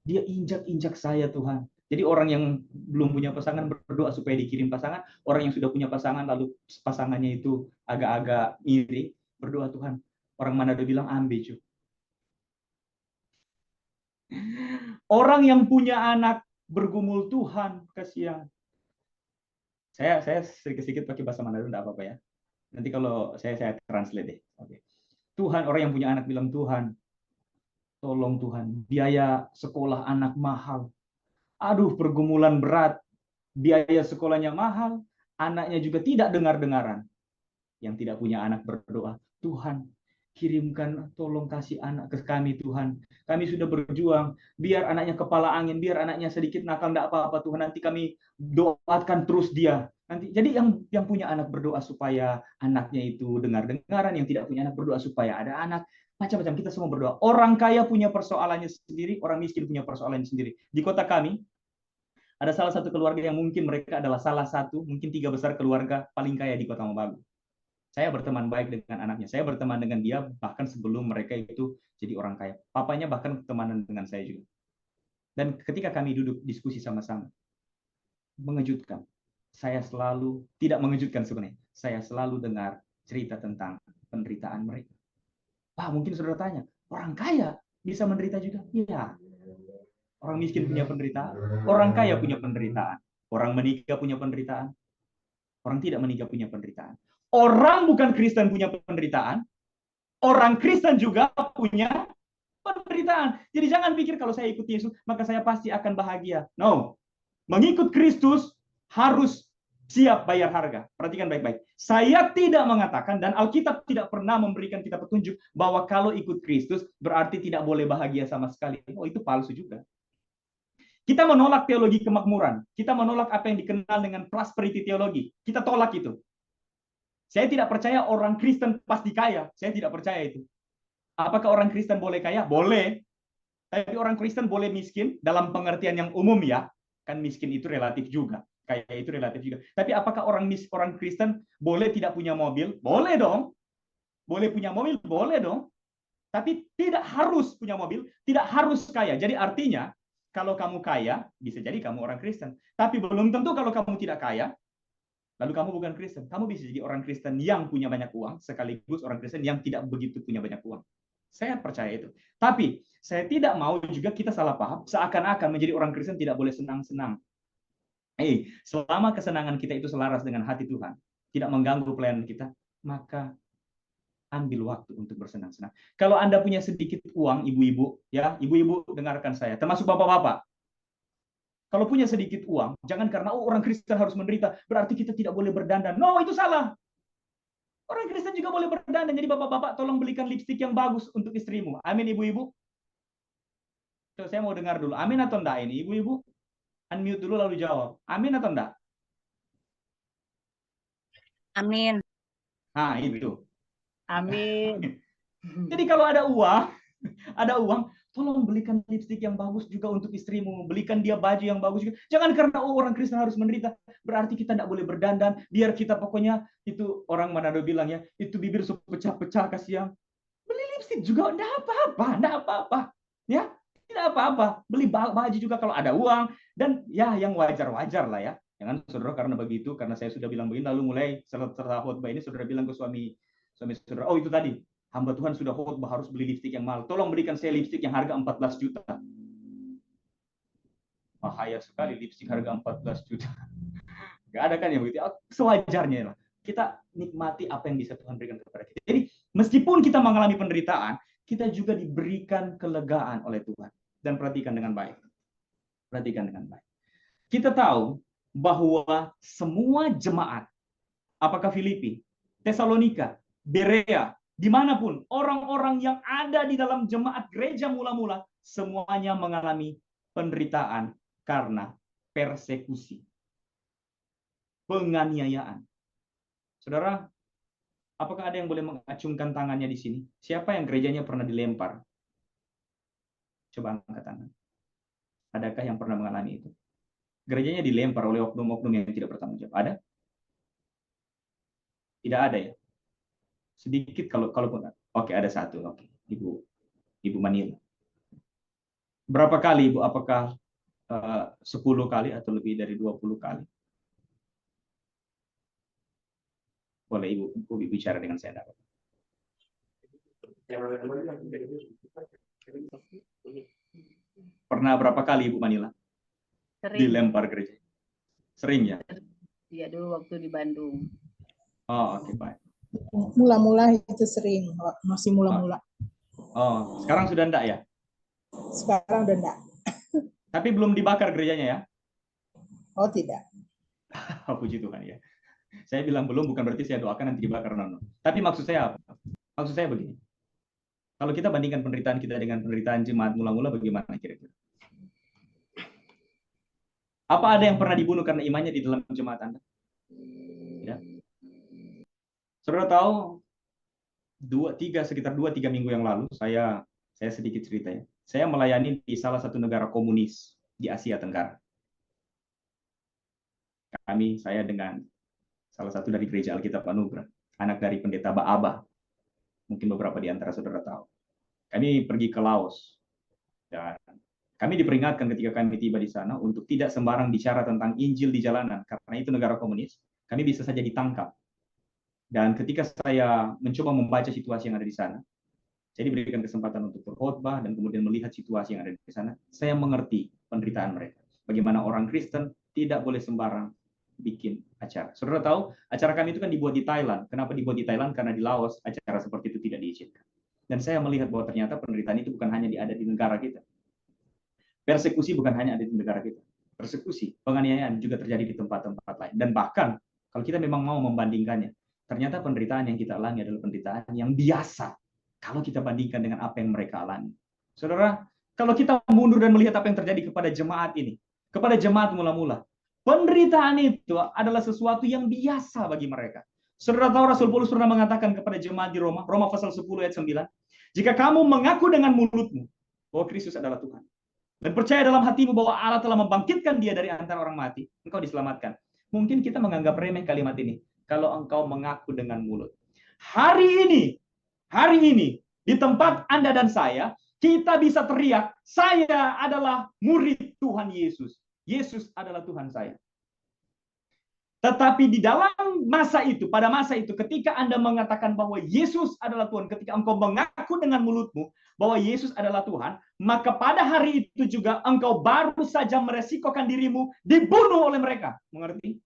Dia injak-injak saya, Tuhan. Jadi orang yang belum punya pasangan berdoa supaya dikirim pasangan, orang yang sudah punya pasangan lalu pasangannya itu agak-agak iri, berdoa Tuhan. Orang Manado bilang ambe, cu. Orang yang punya anak bergumul Tuhan, kasihan. Saya sedikit-sedikit pakai bahasa Manado, enggak apa-apa ya. Nanti kalau saya translate deh. Oke. Tuhan, orang yang punya anak bilang, Tuhan, tolong Tuhan, biaya sekolah anak mahal. Aduh, pergumulan berat, biaya sekolahnya mahal, anaknya juga tidak dengar-dengaran. Yang tidak punya anak berdoa, Tuhan, kirimkan, tolong kasih anak ke kami Tuhan. Kami sudah berjuang, biar anaknya kepala angin, biar anaknya sedikit nakal, enggak apa-apa Tuhan, nanti kami doakan terus dia. Nanti, jadi yang punya anak berdoa supaya anaknya itu dengar-dengaran, yang tidak punya anak berdoa supaya ada anak. Macam-macam, kita semua berdoa. Orang kaya punya persoalannya sendiri, orang miskin punya persoalannya sendiri. Di kota kami, ada salah satu keluarga yang mungkin mereka adalah salah satu, mungkin 3 besar keluarga paling kaya di Kota Mobagu. Saya berteman baik dengan anaknya. Saya berteman dengan dia bahkan sebelum mereka itu jadi orang kaya. Papanya bahkan bertemanan dengan saya juga. Dan ketika kami duduk diskusi sama-sama, mengejutkan. Saya selalu, tidak mengejutkan sebenarnya, saya selalu dengar cerita tentang penderitaan mereka. Wah, mungkin saudara tanya, orang kaya bisa menderita juga? Iya. Orang miskin punya penderitaan, orang kaya punya penderitaan, orang menikah punya penderitaan, orang tidak menikah punya penderitaan. Orang bukan Kristen punya penderitaan, orang Kristen juga punya penderitaan. Jadi jangan pikir kalau saya ikut Yesus, maka saya pasti akan bahagia. No. Mengikut Kristus harus siap bayar harga. Perhatikan baik-baik. Saya tidak mengatakan, dan Alkitab tidak pernah memberikan kita petunjuk, bahwa kalau ikut Kristus berarti tidak boleh bahagia sama sekali. Oh, itu palsu juga. Kita menolak teologi kemakmuran. Kita menolak apa yang dikenal dengan prosperity teologi. Kita tolak itu. Saya tidak percaya orang Kristen pasti kaya. Saya tidak percaya itu. Apakah orang Kristen boleh kaya? Boleh. Tapi orang Kristen boleh miskin dalam pengertian yang umum ya. Kan miskin itu relatif juga. Kaya itu relatif juga. Tapi apakah orang Kristen boleh tidak punya mobil? Boleh dong. Boleh punya mobil? Boleh dong. Tapi tidak harus punya mobil, tidak harus kaya. Jadi artinya, kalau kamu kaya, bisa jadi kamu orang Kristen. Tapi belum tentu kalau kamu tidak kaya, lalu kamu bukan Kristen. Kamu bisa jadi orang Kristen yang punya banyak uang, sekaligus orang Kristen yang tidak begitu punya banyak uang. Saya percaya itu. Tapi saya tidak mau juga kita salah paham, seakan-akan menjadi orang Kristen tidak boleh senang-senang. Selama kesenangan kita itu selaras dengan hati Tuhan, tidak mengganggu pelayanan kita, maka ambil waktu untuk bersenang-senang. Kalau Anda punya sedikit uang, ibu-ibu, ya, ibu-ibu dengarkan saya, termasuk bapak-bapak. Kalau punya sedikit uang, jangan karena orang Kristen harus menderita, berarti kita tidak boleh berdandan. No, itu salah. Orang Kristen juga boleh berdandan. Jadi bapak-bapak tolong belikan lipstik yang bagus untuk istrimu. Amin, ibu-ibu. Saya mau dengar dulu. Amin atau enggak ini, ibu-ibu? Unmute dulu lalu jawab. Amin atau enggak? Amin. Nah, itu. Amin. Jadi kalau ada uang, tolong belikan lipstik yang bagus juga untuk istrimu, belikan dia baju yang bagus juga. Jangan karena orang Kristen harus menderita, berarti kita tidak boleh berdandan, biar kita pokoknya itu orang Manado bilang ya, itu bibir pecah-pecah kasihan. Beli lipstik juga enggak apa-apa, ya. Tidak apa-apa, beli baju juga kalau ada uang dan ya yang wajar-wajar lah ya. Jangan saudara karena begitu, karena saya sudah bilang begini lalu mulai setelah khotbah ini saudara bilang ke suami saudara, oh itu tadi hamba Tuhan sudah khotbah harus beli lipstik yang mahal. Tolong belikan saya lipstik yang harga 14 juta. Bahaya sekali lipstik harga 14 juta. Gak ada kan yang begitu. Sewajarnya lah. Kita nikmati apa yang bisa Tuhan berikan kepada kita. Jadi meskipun kita mengalami penderitaan, kita juga diberikan kelegaan oleh Tuhan. Dan perhatikan dengan baik. Perhatikan dengan baik. Kita tahu bahwa semua jemaat, apakah Filipi, Tesalonika, Berea, dimanapun, orang-orang yang ada di dalam jemaat gereja mula-mula, semuanya mengalami penderitaan karena persekusi, penganiayaan. Saudara, apakah ada yang boleh mengacungkan tangannya di sini? Siapa yang gerejanya pernah dilempar? Coba angkat tangan. Adakah yang pernah mengalami itu? Gerejanya dilempar oleh oknum-oknum yang tidak bertanggung jawab. Ada? Tidak ada ya? Sedikit kalaupun. Oke, ada satu. Oke, Ibu Manila. Berapa kali Ibu, apakah 10 kali atau lebih dari 20 kali. Boleh Ibu bicara dengan saya. Pernah berapa kali Ibu Manila Sering. dilempar gereja? Sering ya? Iya, dulu waktu di Bandung. Oh, oke, baik. Mula-mula itu sering, masih mula-mula. Oh, sekarang sudah enggak ya? Sekarang udah enggak. Tapi belum dibakar gerejanya ya? Oh, tidak. Oh, puji Tuhan ya. Saya bilang belum bukan berarti saya doakan nanti dibakar. No. Tapi maksud saya apa? Maksud saya begini. Kalau kita bandingkan penderitaan kita dengan penderitaan jemaat mula-mula, bagaimana kira-kira? Apa ada yang pernah dibunuh karena imannya di dalam jemaat Anda? Ya. Saudara tahu, sekitar 2-3 minggu yang lalu, saya sedikit cerita ya. Saya melayani di salah satu negara komunis di Asia Tenggara. Saya dengan salah satu dari Gereja Alkitab Anugerah, anak dari pendeta Ba'aba. Mungkin beberapa di antara saudara tahu. Kami pergi ke Laos. Dan kami diperingatkan ketika kami tiba di sana untuk tidak sembarang bicara tentang Injil di jalanan. Karena itu negara komunis, kami bisa saja ditangkap. Dan ketika saya mencoba membaca situasi yang ada di sana, saya diberikan kesempatan untuk berkhotbah dan kemudian melihat situasi yang ada di sana, saya mengerti penderitaan mereka. Bagaimana orang Kristen tidak boleh sembarang bikin acara. Saudara tahu, acara kami itu kan dibuat di Thailand. Kenapa dibuat di Thailand? Karena di Laos acara seperti itu tidak diizinkan. Dan saya melihat bahwa ternyata penderitaan itu bukan hanya ada di negara kita. Persekusi bukan hanya ada di negara kita. Persekusi, penganiayaan juga terjadi di tempat-tempat lain. Dan bahkan, kalau kita memang mau membandingkannya, ternyata penderitaan yang kita alami adalah penderitaan yang biasa kalau kita bandingkan dengan apa yang mereka alami. Saudara, kalau kita mundur dan melihat apa yang terjadi kepada jemaat ini, kepada jemaat mula-mula, penderitaan itu adalah sesuatu yang biasa bagi mereka. Saudara tahu Rasul Paulus pernah mengatakan kepada jemaat di Roma, Roma pasal 10 ayat 9, jika kamu mengaku dengan mulutmu bahwa Kristus adalah Tuhan, dan percaya dalam hatimu bahwa Allah telah membangkitkan dia dari antara orang mati, engkau diselamatkan. Mungkin kita menganggap remeh kalimat ini, kalau engkau mengaku dengan mulut. Hari ini, di tempat Anda dan saya, kita bisa teriak, saya adalah murid Tuhan Yesus. Yesus adalah Tuhan saya. Tetapi di dalam masa itu, pada masa itu, ketika Anda mengatakan bahwa Yesus adalah Tuhan, ketika engkau mengaku dengan mulutmu bahwa Yesus adalah Tuhan, maka pada hari itu juga engkau baru saja meresikokan dirimu dibunuh oleh mereka. Mengerti?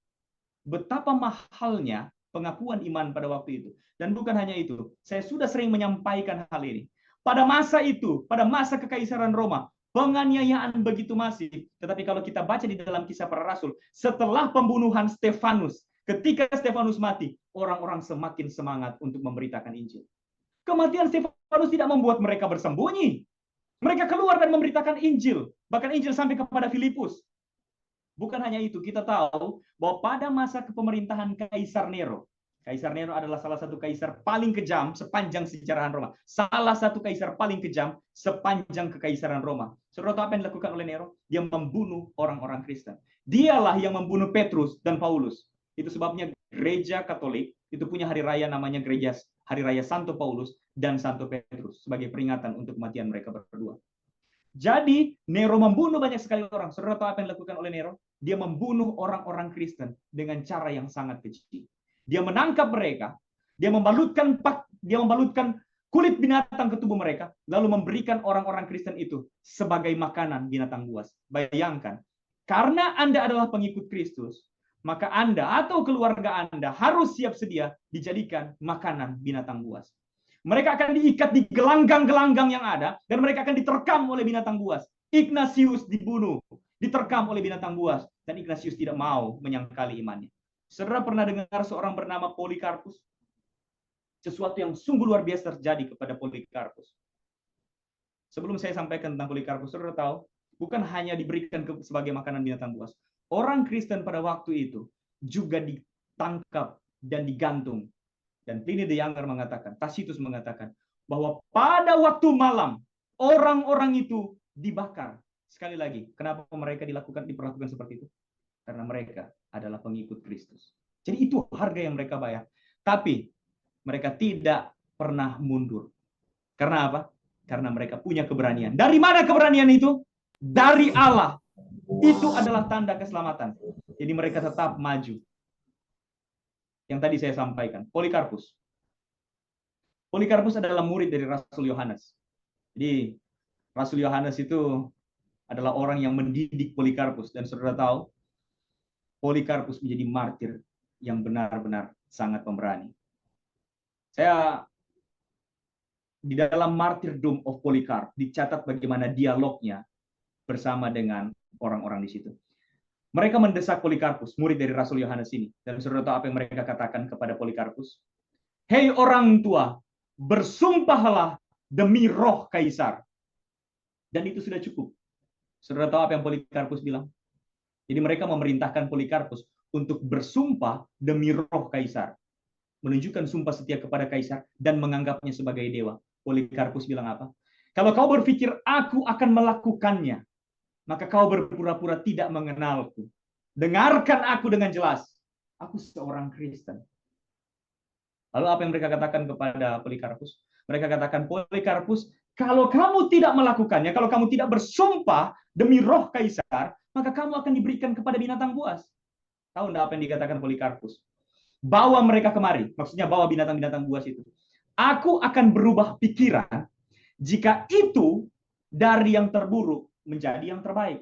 Betapa mahalnya pengakuan iman pada waktu itu. Dan bukan hanya itu, saya sudah sering menyampaikan hal ini. Pada masa itu, pada masa kekaisaran Roma, penganiayaan begitu masif. Tetapi kalau kita baca di dalam Kisah Para Rasul, setelah pembunuhan Stefanus, ketika Stefanus mati, orang-orang semakin semangat untuk memberitakan Injil. Kematian Stefanus tidak membuat mereka bersembunyi. Mereka keluar dan memberitakan Injil. Bahkan Injil sampai kepada Filipus. Bukan hanya itu, kita tahu bahwa pada masa kepemerintahan Kaisar Nero adalah salah satu kaisar paling kejam sepanjang sejarah Roma. Salah satu kaisar paling kejam sepanjang kekaisaran Roma. Saudara tahu apa yang dilakukan oleh Nero? Dia membunuh orang-orang Kristen. Dialah yang membunuh Petrus dan Paulus. Itu sebabnya gereja Katolik itu punya hari raya namanya Hari Raya Santo Paulus dan Santo Petrus sebagai peringatan untuk kematian mereka berdua. Jadi Nero membunuh banyak sekali orang. Saudara tahu apa yang dilakukan oleh Nero? Dia membunuh orang-orang Kristen dengan cara yang sangat keji. Dia menangkap mereka, dia membalutkan kulit binatang ke tubuh mereka, lalu memberikan orang-orang Kristen itu sebagai makanan binatang buas. Bayangkan, karena Anda adalah pengikut Kristus, maka Anda atau keluarga Anda harus siap sedia dijadikan makanan binatang buas. Mereka akan diikat di gelanggang-gelanggang yang ada, dan mereka akan diterkam oleh binatang buas. Ignatius dibunuh, diterkam oleh binatang buas, dan Ignatius tidak mau menyangkali imannya. Saudara pernah dengar seorang bernama Polikarpus? Sesuatu yang sungguh luar biasa terjadi kepada Polikarpus. Sebelum saya sampaikan tentang Polikarpus, saudara tahu, bukan hanya diberikan sebagai makanan binatang buas. Orang Kristen pada waktu itu juga ditangkap dan digantung. Dan Pliny the Younger mengatakan, Tacitus mengatakan, bahwa pada waktu malam, orang-orang itu dibakar. Sekali lagi, kenapa mereka diperlakukan seperti itu? Karena mereka adalah pengikut Kristus. Jadi itu harga yang mereka bayar. Tapi mereka tidak pernah mundur. Karena apa? Karena mereka punya keberanian. Dari mana keberanian itu? Dari Allah. Itu adalah tanda keselamatan. Jadi mereka tetap maju. Yang tadi saya sampaikan, Polikarpus. Polikarpus adalah murid dari Rasul Yohanes. Jadi Rasul Yohanes itu adalah orang yang mendidik Polikarpus, dan saudara tahu Polikarpus menjadi martir yang benar-benar sangat pemberani. Saya di dalam Martyrdom of Polycarp dicatat bagaimana dialognya bersama dengan orang-orang di situ. Mereka mendesak Polikarpus, murid dari Rasul Yohanes ini. Dan saudara tahu apa yang mereka katakan kepada Polikarpus? Hei orang tua, bersumpahlah demi roh Kaisar. Dan itu sudah cukup. Saudara tahu apa yang Polikarpus bilang? Jadi mereka memerintahkan Polikarpus untuk bersumpah demi roh Kaisar. Menunjukkan sumpah setia kepada Kaisar dan menganggapnya sebagai dewa. Polikarpus bilang apa? Kalau kau berpikir aku akan melakukannya, maka kau berpura-pura tidak mengenalku. Dengarkan aku dengan jelas. Aku seorang Kristen. Lalu apa yang mereka katakan kepada Polikarpus? Mereka katakan, Polikarpus, kalau kamu tidak melakukannya, kalau kamu tidak bersumpah demi roh Kaisar, maka kamu akan diberikan kepada binatang buas. Tahu enggak apa yang dikatakan Polikarpus? Bawa mereka kemari. Maksudnya bawa binatang-binatang buas itu. Aku akan berubah pikiran jika itu dari yang terburuk menjadi yang terbaik.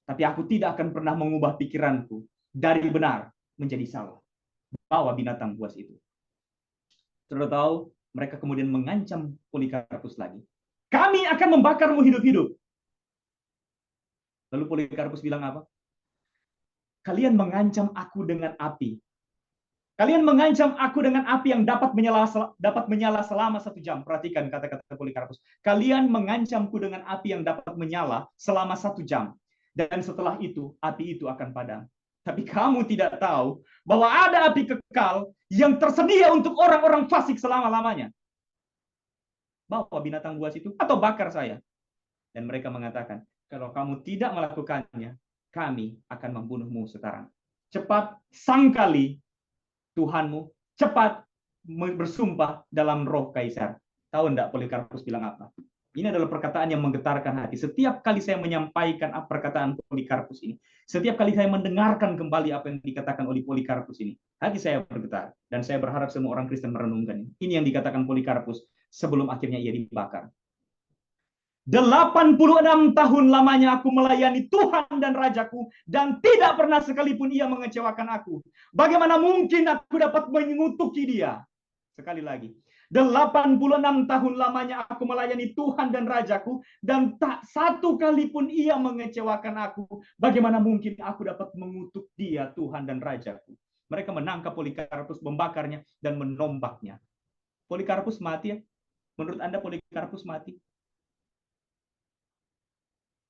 Tapi aku tidak akan pernah mengubah pikiranku dari benar menjadi salah. Bawa binatang buas itu. Saudara tahu, mereka kemudian mengancam Polikarpus lagi. Kami akan membakarmu hidup-hidup. Lalu Polikarpus bilang apa? Kalian mengancam aku dengan api. Kalian mengancam aku dengan api yang dapat menyala selama 1 jam. Perhatikan kata-kata Polikarpus. Kalian mengancamku dengan api yang dapat menyala selama 1 jam. Dan setelah itu, api itu akan padam. Tapi kamu tidak tahu bahwa ada api kekal yang tersedia untuk orang-orang fasik selama-lamanya. Bawa binatang buas itu atau bakar saya. Dan mereka mengatakan, kalau kamu tidak melakukannya, kami akan membunuhmu sekarang. Cepat sangkali Tuhanmu, cepat bersumpah dalam roh Kaisar. Tahu enggak Polikarpus bilang apa? Ini adalah perkataan yang menggetarkan hati. Setiap kali saya menyampaikan perkataan Polikarpus ini, setiap kali saya mendengarkan kembali apa yang dikatakan oleh Polikarpus ini, hati saya bergetar. Dan saya berharap semua orang Kristen merenungkan ini. Ini yang dikatakan Polikarpus sebelum akhirnya ia dibakar. 86 tahun lamanya aku melayani Tuhan dan Rajaku, dan tidak pernah sekalipun ia mengecewakan aku. Bagaimana mungkin aku dapat mengutuki dia? Sekali lagi, 86 tahun lamanya aku melayani Tuhan dan Rajaku, dan tak satu kali pun ia mengecewakan aku. Bagaimana mungkin aku dapat mengutuk dia, Tuhan dan Rajaku? Mereka menangkap Polikarpus, membakarnya, dan menombaknya. Polikarpus mati ya? Menurut Anda Polikarpus mati?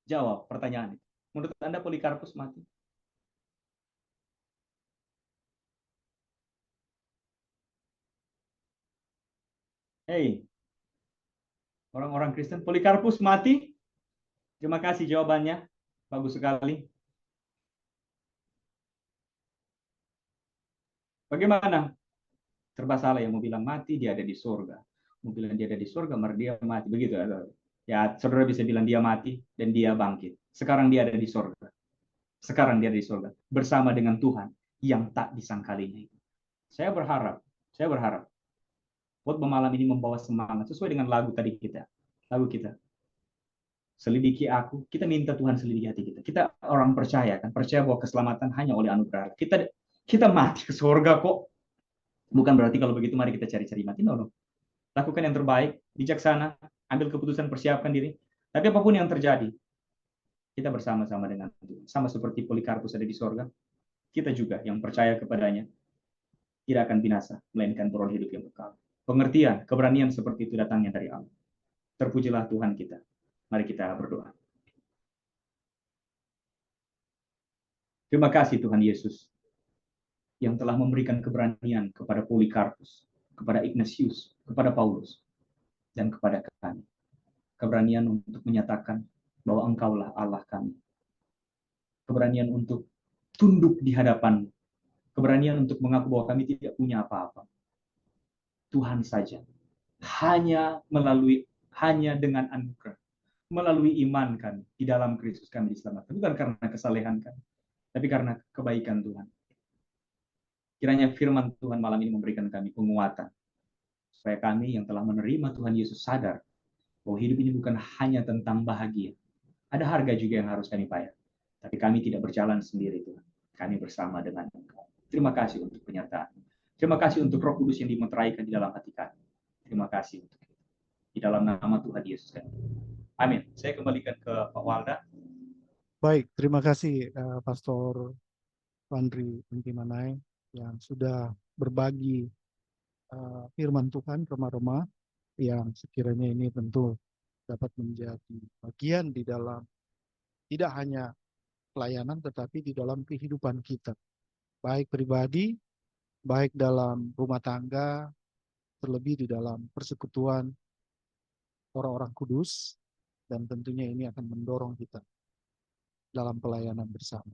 Jawab pertanyaan itu. Menurut Anda Polikarpus mati? Hei, orang-orang Kristen, Polikarpus mati? Terima kasih jawabannya. Bagus sekali. Bagaimana? Serba salah yang mau bilang mati, dia ada di surga. Mau bilang dia ada di surga, dia mati. Begitu. Ya, saudara bisa bilang dia mati dan dia bangkit. Sekarang dia ada di surga. Sekarang dia ada di surga. Bersama dengan Tuhan yang tak disangkalinya. Saya berharap buat malam ini membawa semangat sesuai dengan lagu tadi kita. Lagu kita. Selidiki aku. Kita minta Tuhan selidiki hati kita. Kita orang percaya kan, percaya bahwa keselamatan hanya oleh anugerah. Kita mati ke surga kok. Bukan berarti kalau begitu mari kita cari-cari mati. No. Lakukan yang terbaik, bijaksana, ambil keputusan, persiapkan diri. Tapi apapun yang terjadi, kita bersama-sama dengan Tuhan. Sama seperti Polikarpus ada di surga, kita juga yang percaya kepadanya tidak akan binasa, melainkan beroleh hidup yang kekal. Pengertian, keberanian seperti itu datangnya dari Allah. Terpujilah Tuhan kita. Mari kita berdoa. Terima kasih Tuhan Yesus yang telah memberikan keberanian kepada Polikarpus, kepada Ignatius, kepada Paulus, dan kepada kami. Keberanian untuk menyatakan bahwa Engkaulah Allah kami. Keberanian untuk tunduk di hadapan. Keberanian untuk mengaku bahwa kami tidak punya apa-apa. Tuhan saja. Hanya dengan anugerah. melalui iman kami di dalam Kristus kami diselamatkan, bukan karena kesalehan kami, tapi karena kebaikan Tuhan. Kiranya firman Tuhan malam ini memberikan kami penguatan, supaya kami yang telah menerima Tuhan Yesus sadar bahwa hidup ini bukan hanya tentang bahagia. Ada harga juga yang harus kami bayar. Tapi kami tidak berjalan sendiri, Tuhan. Kami bersama dengan Engkau. Terima kasih untuk penyertaan. Terima kasih untuk Roh Kudus yang dimeteraikan di dalam hati kami. Terima kasih untuk itu. Di dalam nama Tuhan Yesus kami. Amin. Saya kembalikan ke Pak Walda. Baik, terima kasih Pastor Fandri Intimanai yang sudah berbagi firman Tuhan remah-remah yang sekiranya ini tentu dapat menjadi bagian di dalam tidak hanya pelayanan tetapi di dalam kehidupan kita, baik pribadi, baik dalam rumah tangga, terlebih di dalam persekutuan orang-orang kudus, dan tentunya ini akan mendorong kita dalam pelayanan bersama.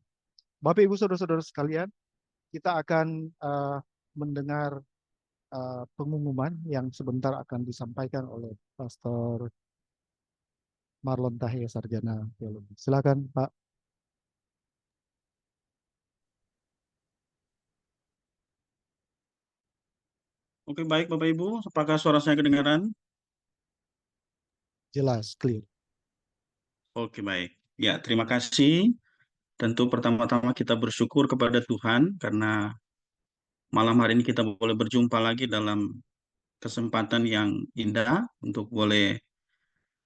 Bapak Ibu Saudara-saudara sekalian, kita akan mendengar pengumuman yang sebentar akan disampaikan oleh Pastor Marlon Tahya, Sarjana Teologi. Silakan Pak. Oke, baik Bapak Ibu, apakah suara saya kedengaran? Jelas, clear. Oke, baik. Ya, terima kasih. Tentu pertama-tama kita bersyukur kepada Tuhan karena malam hari ini kita boleh berjumpa lagi dalam kesempatan yang indah untuk boleh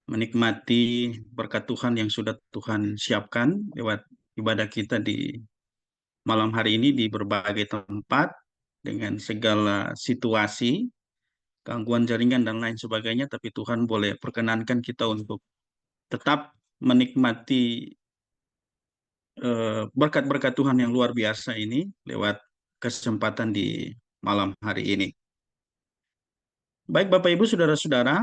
menikmati berkat Tuhan yang sudah Tuhan siapkan lewat ibadah kita di malam hari ini di berbagai tempat dengan segala situasi, gangguan jaringan dan lain sebagainya, tapi Tuhan boleh perkenankan kita untuk tetap menikmati berkat-berkat Tuhan yang luar biasa ini lewat kesempatan di malam hari ini. Baik Bapak Ibu, Saudara-saudara,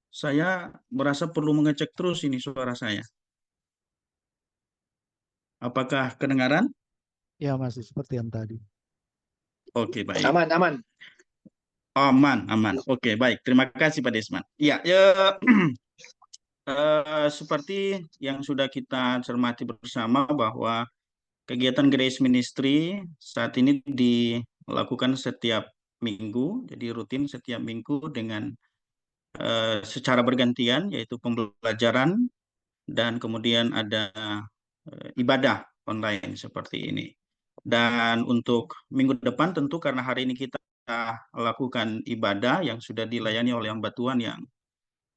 saya merasa perlu mengecek terus ini suara saya. Apakah kedengaran? Ya, masih seperti yang tadi. Oke, baik. Aman, aman. Aman, aman. Oke, baik. Terima kasih Pak Desman. Ya, seperti yang sudah kita cermati bersama bahwa kegiatan Grace Ministry saat ini dilakukan setiap minggu, jadi rutin setiap minggu dengan secara bergantian, yaitu pembelajaran dan kemudian ada ibadah online seperti ini. Dan untuk minggu depan tentu karena hari ini kita lakukan ibadah yang sudah dilayani oleh hamba Tuhan yang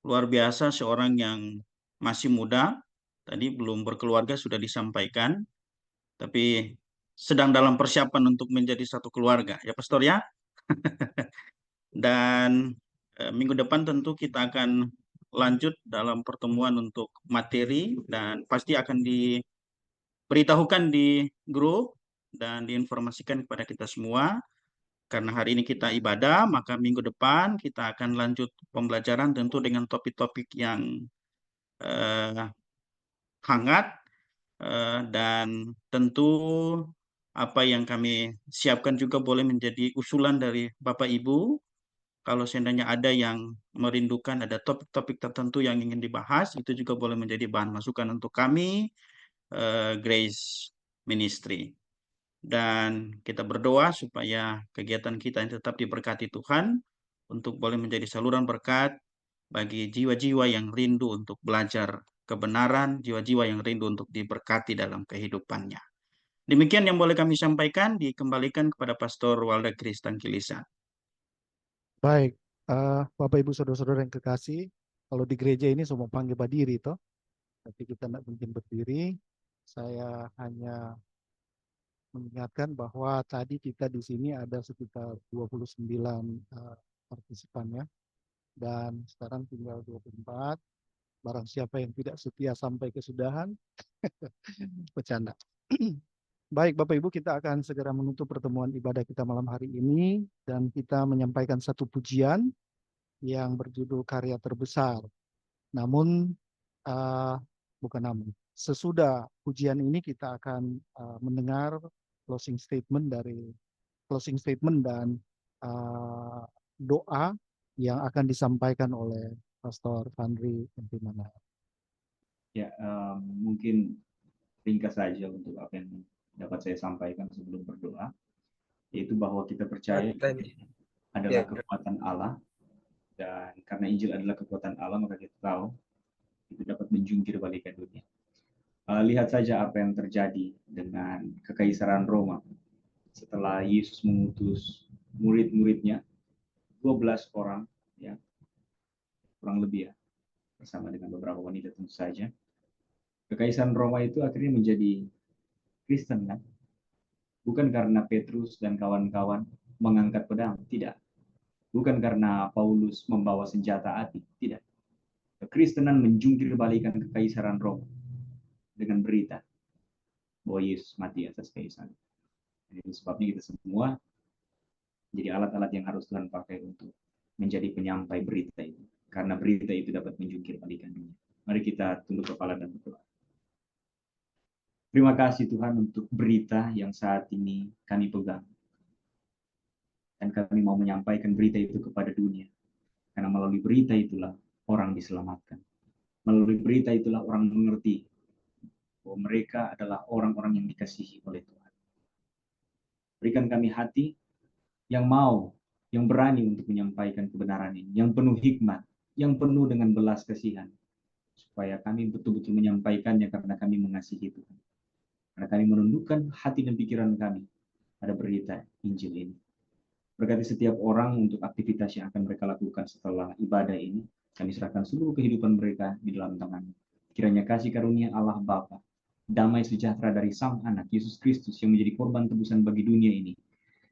luar biasa, seorang yang masih muda, tadi belum berkeluarga sudah disampaikan, tapi sedang dalam persiapan untuk menjadi satu keluarga, ya Pastor ya. Dan minggu depan tentu kita akan lanjut dalam pertemuan untuk materi dan pasti akan diberitahukan di grup dan diinformasikan kepada kita semua. Karena hari ini kita ibadah, maka minggu depan kita akan lanjut pembelajaran tentu dengan topik-topik yang hangat dan tentu apa yang kami siapkan juga boleh menjadi usulan dari Bapak Ibu. Kalau seandainya ada yang merindukan ada topik-topik tertentu yang ingin dibahas, itu juga boleh menjadi bahan masukan untuk kami, Grace Ministry. Dan kita berdoa supaya kegiatan kita yang tetap diberkati Tuhan, untuk boleh menjadi saluran berkat bagi jiwa-jiwa yang rindu untuk belajar kebenaran, jiwa-jiwa yang rindu untuk diberkati dalam kehidupannya. Demikian yang boleh kami sampaikan, dikembalikan kepada Pastor Walda Kristan Kilisan. Baik, Bapak Ibu Saudara-saudara yang kekasih, kalau di gereja ini semua panggil berdiri toh, tapi kita tidak mungkin berdiri. Saya hanya mengingatkan bahwa tadi kita di sini ada sekitar 29 partisipannya, dan sekarang tinggal 24. Barang siapa yang tidak setia sampai kesudahan, bercanda. Baik Bapak Ibu, kita akan segera menutup pertemuan ibadah kita malam hari ini, dan kita menyampaikan satu pujian yang berjudul Karya Terbesar. Namun, sesudah pujian ini kita akan mendengar closing statement dan doa yang akan disampaikan oleh Pastor Fandri Intimanai. Ya, mungkin ringkas saja untuk apa yang dapat saya sampaikan sebelum berdoa, yaitu bahwa kita percaya adalah kekuatan Allah, dan karena Injil adalah kekuatan Allah, maka kita tahu itu dapat menjungkir balikan dunia. Lihat saja apa yang terjadi dengan Kekaisaran Roma setelah Yesus mengutus murid-muridnya, 12 orang, ya, kurang lebih ya, bersama dengan beberapa wanita tentu saja. Kekaisaran Roma itu akhirnya menjadi Kristen, kan? Bukan karena Petrus dan kawan-kawan mengangkat pedang, tidak. Bukan karena Paulus membawa senjata api, tidak. Kekristenan menjungkir balikan Kekaisaran Roma dengan berita bahwa Yesus mati atas kaisaran. Itu sebabnya kita semua jadi alat-alat yang harus Tuhan pakai untuk menjadi penyampai berita itu. Karena berita itu dapat menjungkir balikan dunia. Mari kita tunduk kepala dan berdoa. Terima kasih Tuhan untuk berita yang saat ini kami pegang. Dan kami mau menyampaikan berita itu kepada dunia. Karena melalui berita itulah orang diselamatkan. Melalui berita itulah orang mengerti bahwa mereka adalah orang-orang yang dikasihi oleh Tuhan. Berikan kami hati yang mau, yang berani untuk menyampaikan kebenaran ini, yang penuh hikmat, yang penuh dengan belas kasihan, supaya kami betul-betul menyampaikannya karena kami mengasihi Tuhan. Karena kami menundukkan hati dan pikiran kami pada berita Injil ini. Berkati setiap orang untuk aktivitas yang akan mereka lakukan setelah ibadah ini. Kami serahkan seluruh kehidupan mereka di dalam tangan. Kiranya kasih karunia Allah Bapa, damai sejahtera dari Sang Anak Yesus Kristus yang menjadi korban tebusan bagi dunia ini,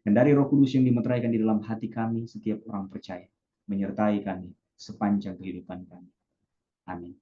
dan dari Roh Kudus yang dimeteraikan di dalam hati kami setiap orang percaya, menyertai kami sepanjang kehidupan kami. Amin.